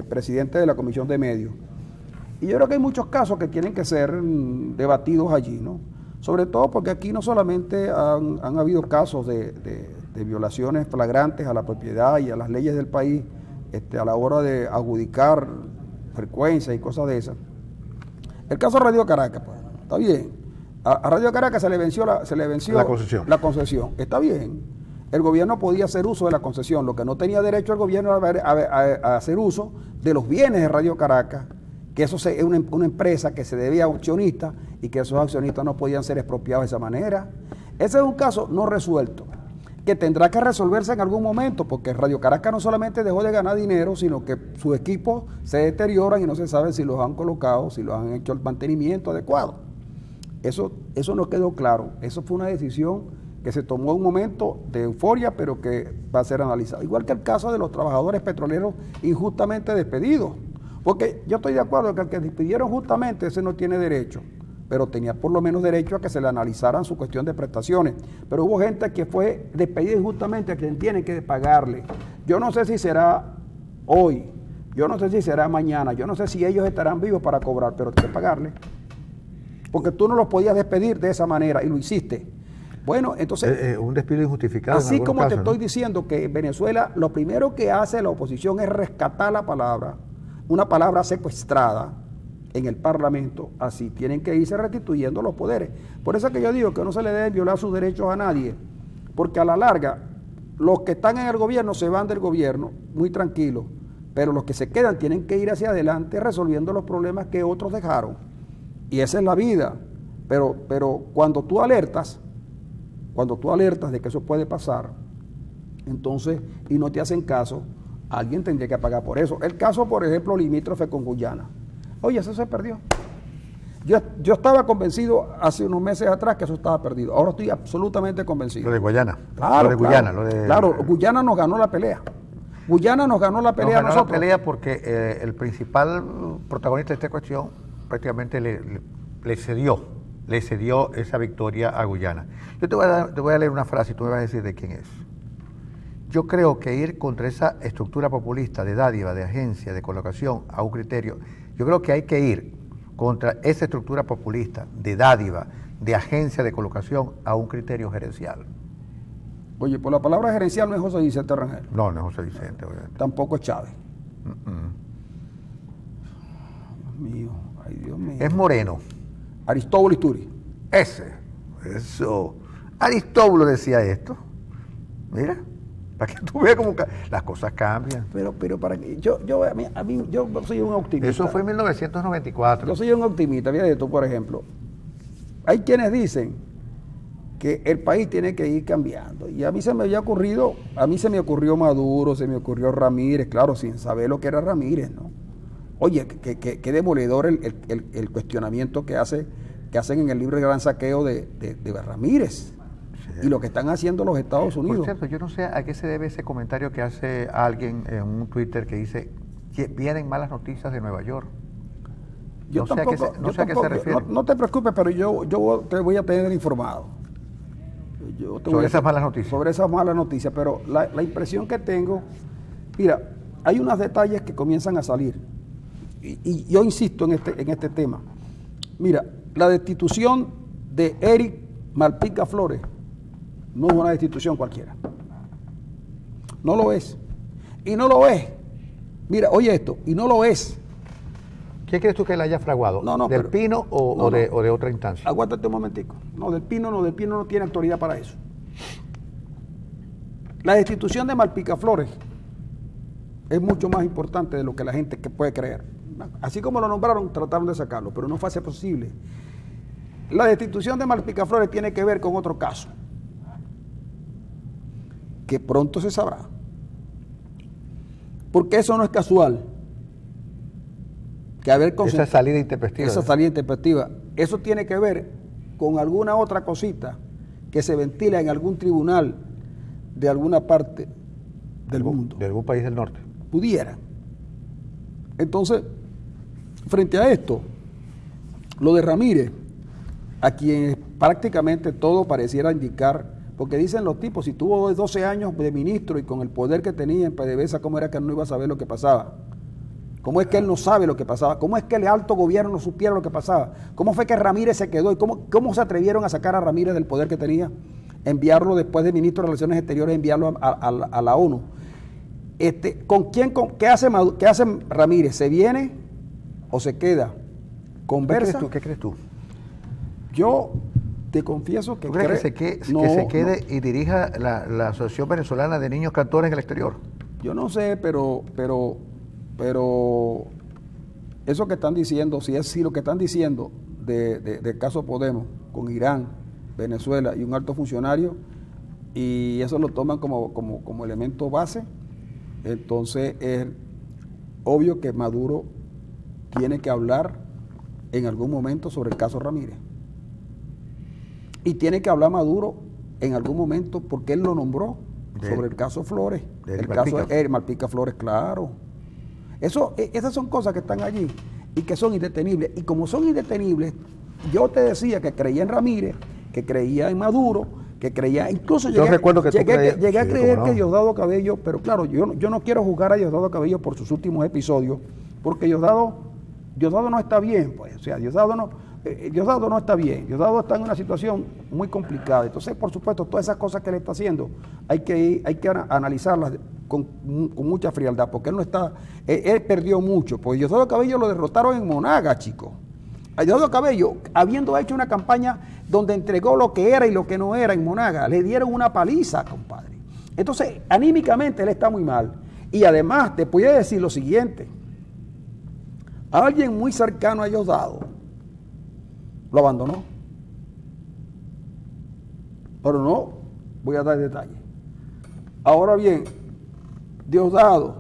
presidente de la Comisión de Medios, y yo creo que hay muchos casos que tienen que ser debatidos allí, ¿no? Sobre todo porque aquí no solamente han habido casos de violaciones flagrantes a la propiedad y a las leyes del país a la hora de adjudicar frecuencias y cosas de esas. El caso de Radio Caracas, pues, está bien. A Radio Caracas se le venció la concesión. Está bien. El gobierno podía hacer uso de la concesión. Lo que no tenía derecho el gobierno a hacer uso de los bienes de Radio Caracas, que eso es una empresa que se debía a accionistas y que esos accionistas no podían ser expropiados de esa manera. Ese es un caso no resuelto, que tendrá que resolverse en algún momento, porque Radio Caracas no solamente dejó de ganar dinero, sino que sus equipos se deterioran y no se sabe si los han colocado, si los han hecho el mantenimiento adecuado. Eso no quedó claro. Eso fue una decisión que se tomó en un momento de euforia, pero que va a ser analizada. Igual que el caso de los trabajadores petroleros injustamente despedidos. Porque yo estoy de acuerdo que el que despidieron justamente, ese no tiene derecho, pero tenía por lo menos derecho a que se le analizaran su cuestión de prestaciones. Pero hubo gente que fue despedida injustamente a quien tienen que pagarle. Yo no sé si será hoy, yo no sé si será mañana, yo no sé si ellos estarán vivos para cobrar, pero hay que pagarle. Porque tú no los podías despedir de esa manera y lo hiciste. Bueno, entonces... un despido injustificado. Así como casos, te estoy diciendo que en Venezuela lo primero que hace la oposición es rescatar la palabra, una palabra secuestrada en el Parlamento, así tienen que irse restituyendo los poderes. Por eso es que yo digo que no se le deben violar sus derechos a nadie, porque a la larga los que están en el gobierno se van del gobierno muy tranquilos, pero los que se quedan tienen que ir hacia adelante resolviendo los problemas que otros dejaron. Y esa es la vida. Pero cuando tú alertas de que eso puede pasar, entonces, y no te hacen caso, alguien tendría que pagar por eso. El caso, por ejemplo, limítrofe con Guyana. Oye, eso se perdió. Yo estaba convencido hace unos meses atrás que eso estaba perdido. Ahora estoy absolutamente convencido. Lo de Guyana. Claro, lo de Guyana. Claro, Guyana nos ganó la pelea. Guyana nos ganó la pelea a nosotros. Nos ganó la pelea porque el principal protagonista de esta cuestión prácticamente le cedió esa victoria a Guyana. Yo te voy a leer una frase y tú me vas a decir de quién es. Yo creo que ir contra esa estructura populista de dádiva, de agencia, de colocación a un criterio, yo creo que hay que ir contra esa estructura populista de dádiva, de agencia, de colocación a un criterio gerencial. Oye, por la palabra gerencial no es José Vicente Rangel. No, no es José Vicente, obviamente. Tampoco es Chávez. Dios mío, ay Dios mío. Es Moreno. Aristóbulo Isturi. Eso. Aristóbulo decía esto. Mira. Para que tú veas cómo las cosas cambian. Pero para que yo soy un optimista. Eso fue en 1994. Yo soy un optimista. Mira esto, por ejemplo. Hay quienes dicen que el país tiene que ir cambiando. Y a mí se me ocurrió Maduro, se me ocurrió Ramírez, claro, sin saber lo que era Ramírez, ¿no? Oye, qué demoledor el cuestionamiento que hacen en el libro El Gran Saqueo de Ramírez. Y lo que están haciendo los Estados Unidos. Por cierto, yo no sé a qué se debe ese comentario que hace alguien en un Twitter que dice que vienen malas noticias de Nueva York. No sé a qué se refiere. No te preocupes, pero yo te voy a tener informado. Sobre esas malas noticias. Sobre esas malas noticias, pero la impresión que tengo, mira, hay unos detalles que comienzan a salir. Y yo insisto en este tema. Mira, la destitución de Eric Malpica Flores no es una destitución cualquiera. No lo es. Y no lo es. Mira, oye esto, y no lo es. ¿Qué crees tú que le haya fraguado? ¿Del Pino o de otra instancia? Aguántate un momentico. No, Del Pino no tiene autoridad para eso. La destitución de Malpica Flores es mucho más importante de lo que la gente puede creer. Así como lo nombraron, trataron de sacarlo, pero no fue así posible. La destitución de Malpica Flores tiene que ver con otro caso, que pronto se sabrá. Porque eso no es casual. Esa salida intempestiva. Esa salida intempestiva. Eso tiene que ver con alguna otra cosita que se ventila en algún tribunal de alguna parte del mundo. De algún país del norte. Pudiera. Entonces, frente a esto, lo de Ramírez, a quien prácticamente todo pareciera indicar, porque dicen los tipos, si tuvo 12 años de ministro y con el poder que tenía en PDVSA, ¿cómo era que él no iba a saber lo que pasaba? ¿Cómo es que él no sabe lo que pasaba? ¿Cómo es que el alto gobierno no supiera lo que pasaba? ¿Cómo fue que Ramírez se quedó? ¿Y cómo se atrevieron a sacar a Ramírez del poder que tenía? Enviarlo después de ministro de Relaciones Exteriores, enviarlo a la ONU. ¿Qué hace Ramírez? ¿Se viene o se queda? ¿Conversa? ¿Qué crees tú? Yo te confieso que... ¿Tú crees que se quede y dirija la Asociación Venezolana de Niños Cantores en el exterior? Yo no sé, pero eso que están diciendo, si es lo que están diciendo del caso Podemos con Irán, Venezuela y un alto funcionario, y eso lo toman como elemento base, entonces es obvio que Maduro tiene que hablar en algún momento sobre el caso Ramírez. Y tiene que hablar Maduro en algún momento porque él lo nombró sobre el caso Flores, el caso de Malpica Flores, claro. Esas son cosas que están allí y que son indetenibles. Y como son indetenibles, yo te decía que creía en Ramírez, que creía en Maduro, que creía, incluso llegué a creer que Diosdado Cabello, pero claro, yo no quiero juzgar a Diosdado Cabello por sus últimos episodios, porque Diosdado no está bien, pues, o sea, Diosdado no está bien, Diosdado está en una situación muy complicada. Entonces, por supuesto, todas esas cosas que él está haciendo hay que analizarlas con mucha frialdad, porque él perdió mucho, pues Diosdado Cabello lo derrotaron en Monaga, chicos. A Diosdado Cabello, habiendo hecho una campaña donde entregó lo que era y lo que no era en Monaga, le dieron una paliza, compadre. Entonces, anímicamente él está muy mal. Y además, te voy a decir lo siguiente. Alguien muy cercano a Diosdado lo abandonó. Pero no voy a dar detalles. Ahora bien, Diosdado,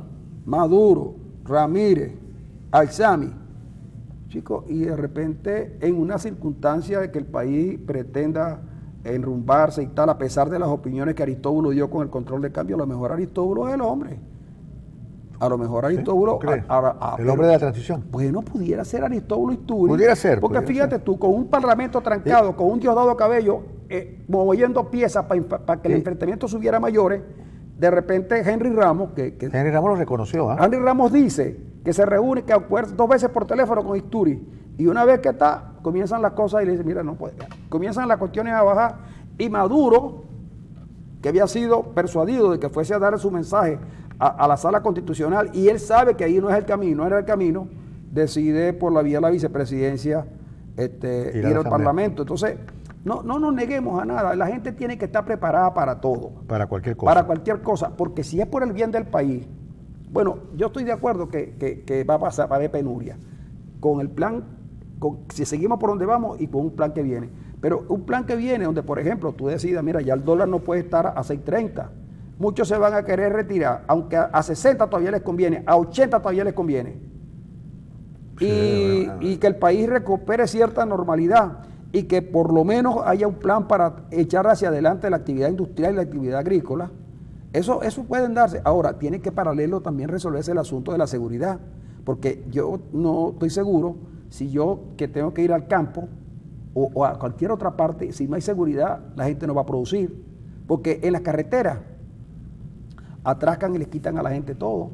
Maduro, Ramírez, Alzami, chicos, y de repente en una circunstancia de que el país pretenda enrumbarse y tal, a pesar de las opiniones que Aristóbulo dio con el control de cambio, a lo mejor Aristóbulo es el hombre. A lo mejor Aristóbulo... ¿Sí? El hombre de la transición. Bueno, pudiera ser Aristóbulo Isturi. Pudiera ser. Porque fíjate tú, con un parlamento trancado, sí, con un Diosdado Cabello moviendo piezas para que el enfrentamiento subiera mayores, de repente Henry Ramos... Henry Ramos lo reconoció. Henry Ramos dice que se reúne, que acuerda 2 veces por teléfono con Isturi. Y una vez que está, comienzan las cosas y le dice, mira, no puede. Comienzan las cuestiones a bajar. Y Maduro, que había sido persuadido de que fuese a dar su mensaje a la sala constitucional, y él sabe que ahí no es el camino, no era el camino, decide por la vía de la vicepresidencia ir al Parlamento. Entonces, No nos neguemos a nada. La gente tiene que estar preparada para todo. Para cualquier cosa. Para cualquier cosa. Porque si es por el bien del país, bueno, yo estoy de acuerdo que va a pasar, va a haber penuria. Con el plan, si seguimos por donde vamos y con un plan que viene. Pero un plan que viene donde, por ejemplo, tú decidas, mira, ya el dólar no puede estar a 6.30. Muchos se van a querer retirar, aunque a 60 todavía les conviene, a 80 todavía les conviene. Sí, y que el país recupere cierta normalidad y que por lo menos haya un plan para echar hacia adelante la actividad industrial y la actividad agrícola. Eso pueden darse. Ahora, tiene que paralelo también resolverse el asunto de la seguridad, porque yo no estoy seguro si yo que tengo que ir al campo o a cualquier otra parte, si no hay seguridad, la gente no va a producir, porque en las carreteras atracan y les quitan a la gente todo.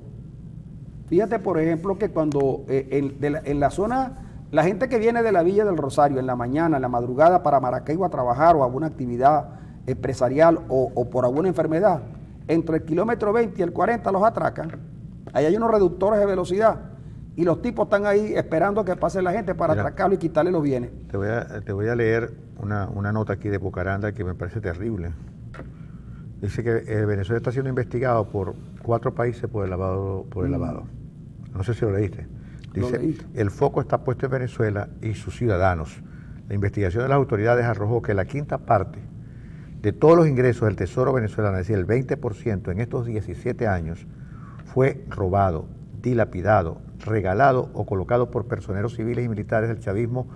Fíjate, por ejemplo, que cuando en la zona, la gente que viene de la Villa del Rosario en la mañana, en la madrugada para Maracaibo a trabajar o a alguna actividad empresarial o por alguna enfermedad, entre el kilómetro 20 y el 40 los atracan. Ahí hay unos reductores de velocidad y los tipos están ahí esperando a que pase la gente para atracarlo y quitarle los bienes. Te voy a leer una nota aquí de Bucaranda que me parece terrible. Dice que Venezuela está siendo investigado por 4 países por el lavado. No sé si lo leíste. Dice, el foco está puesto en Venezuela y sus ciudadanos. La investigación de las autoridades arrojó que la quinta parte de todos los ingresos del Tesoro venezolano, es decir, el 20% en estos 17 años, fue robado, dilapidado, regalado o colocado por personeros civiles y militares del chavismo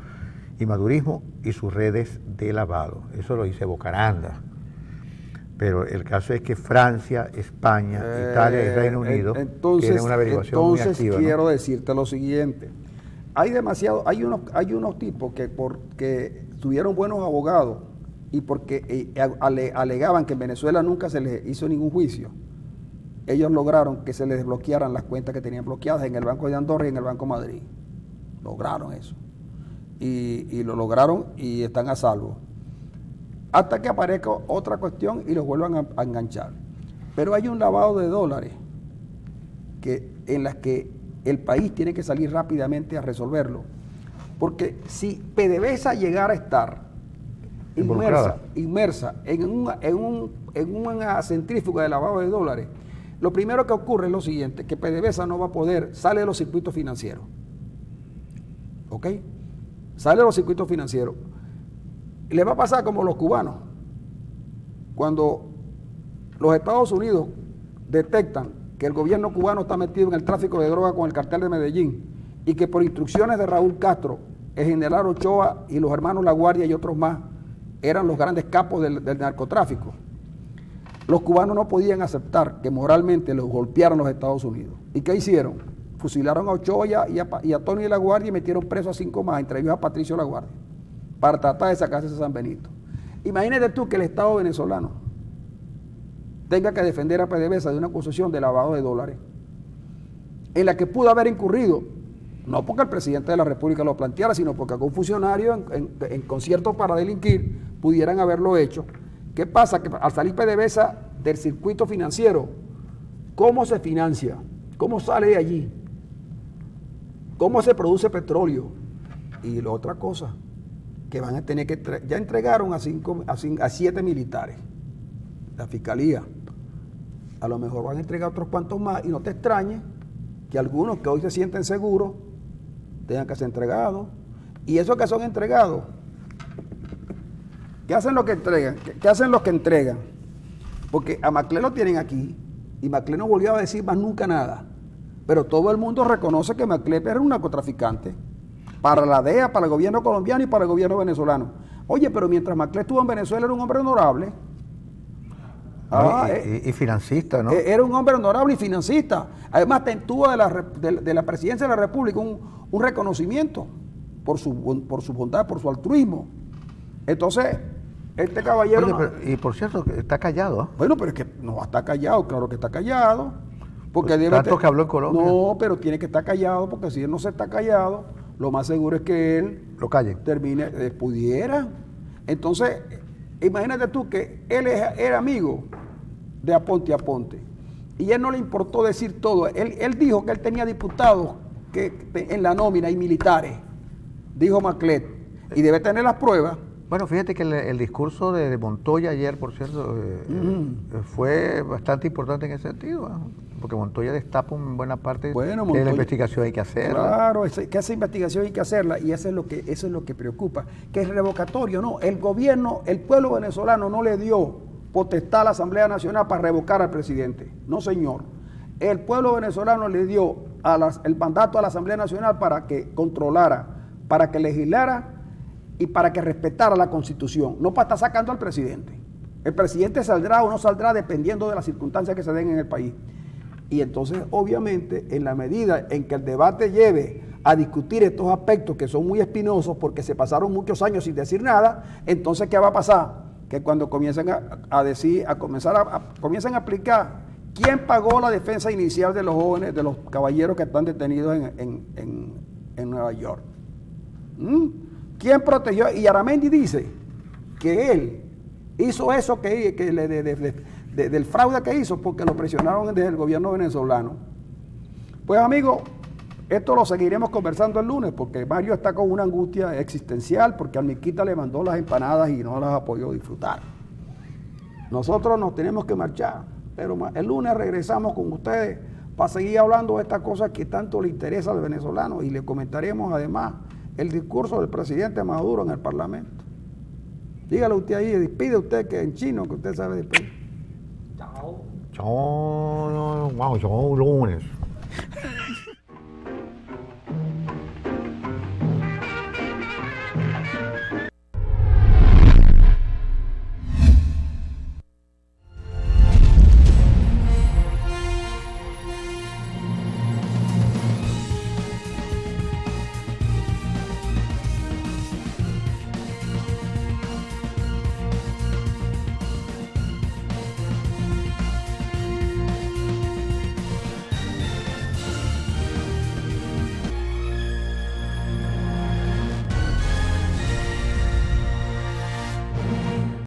y madurismo y sus redes de lavado. Eso lo dice Bucaranda. Pero el caso es que Francia, España, Italia y Reino Unido tienen una averiguación muy activa. Entonces quiero decirte lo siguiente. Hay unos tipos que porque tuvieron buenos abogados y porque alegaban que en Venezuela nunca se les hizo ningún juicio, ellos lograron que se les desbloquearan las cuentas que tenían bloqueadas en el Banco de Andorra y en el Banco Madrid. Lograron eso. Y lo lograron y están a salvo. Hasta que aparezca otra cuestión y los vuelvan a enganchar. Pero hay un lavado de dólares en las que el país tiene que salir rápidamente a resolverlo. Porque si PDVSA llegara a estar inmersa en una centrífuga de lavado de dólares, lo primero que ocurre es lo siguiente, que PDVSA no va a poder, sale de los circuitos financieros. ¿Ok? Sale de los circuitos financieros. Le va a pasar como los cubanos, cuando los Estados Unidos detectan que el gobierno cubano está metido en el tráfico de droga con el cartel de Medellín y que por instrucciones de Raúl Castro, el general Ochoa y los hermanos La Guardia y otros más eran los grandes capos del narcotráfico. Los cubanos no podían aceptar que moralmente los golpearan los Estados Unidos. ¿Y qué hicieron? Fusilaron a Ochoa y a Tony La Guardia y metieron preso a 5 más, entre ellos a Patricio La Guardia, para tratar de sacarse ese San Benito. Imagínate tú que el Estado venezolano tenga que defender a PDVSA de una acusación de lavado de dólares, en la que pudo haber incurrido, no porque el presidente de la República lo planteara, sino porque algún funcionario en concierto para delinquir pudieran haberlo hecho. ¿Qué pasa? Que al salir PDVSA del circuito financiero, ¿cómo se financia? ¿Cómo sale de allí? ¿Cómo se produce petróleo? Y la otra cosa, que van a tener que, ya entregaron a 7 militares, la fiscalía, a lo mejor van a entregar otros cuantos más y no te extrañes que algunos que hoy se sienten seguros tengan que ser entregados. Y esos que son entregados, ¿qué hacen los que entregan? ¿Qué hacen los que entregan? Porque a Maclé lo tienen aquí y Maclé no volvió a decir más nunca nada, pero todo el mundo reconoce que Maclé era un narcotraficante para la DEA, para el gobierno colombiano y para el gobierno venezolano. Oye, pero mientras Maclé estuvo en Venezuela era un hombre honorable. Y financista, ¿no? Era un hombre honorable y financista. Además, tuvo de la presidencia de la República un reconocimiento por su bondad, por su altruismo. Entonces, este caballero... Oye, pero, y por cierto, está callado, ¿eh? Bueno, pero es que no está callado, claro que está callado. Porque pues tanto que habló en Colombia. No, pero tiene que estar callado, porque si él no se está callado, lo más seguro es que él... Lo callen. Termine, pudiera. Entonces, imagínate tú que él era amigo de Aponte a Aponte. Y él no le importó decir todo. Él dijo que él tenía diputados en la nómina y militares, dijo Maclet, y debe tener las pruebas. Bueno, fíjate que el discurso de Montoya ayer, por cierto, fue bastante importante en ese sentido, ¿no? Porque Montoya destapa una buena parte de la investigación hay que hacerla. Claro, que esa investigación hay que hacerla y eso es lo que preocupa. Que es revocatorio, no. El gobierno, el pueblo venezolano no le dio potestad a la Asamblea Nacional para revocar al presidente. No, señor. El pueblo venezolano le dio el mandato a la Asamblea Nacional para que controlara, para que legislara y para que respetara la Constitución, no para estar sacando al presidente. El presidente saldrá o no saldrá dependiendo de las circunstancias que se den en el país. Y entonces, obviamente, en la medida en que el debate lleve a discutir estos aspectos que son muy espinosos porque se pasaron muchos años sin decir nada, entonces, ¿qué va a pasar? Que cuando comiencen comiencen a aplicar quién pagó la defensa inicial de los jóvenes, de los caballeros que están detenidos en Nueva York. ¿Quién protegió? Y Aramendi dice que él hizo eso del fraude que hizo porque lo presionaron desde el gobierno venezolano. Pues amigos, esto lo seguiremos conversando el lunes porque Mario está con una angustia existencial porque Almiquita le mandó las empanadas y no las ha podido disfrutar. Nosotros nos tenemos que marchar, pero el lunes regresamos con ustedes para seguir hablando de estas cosas que tanto le interesa al venezolano y le comentaremos además el discurso del presidente Maduro en el Parlamento. Dígale usted ahí, despide usted que en chino que usted sabe despedir. Chao. Chao, lunes.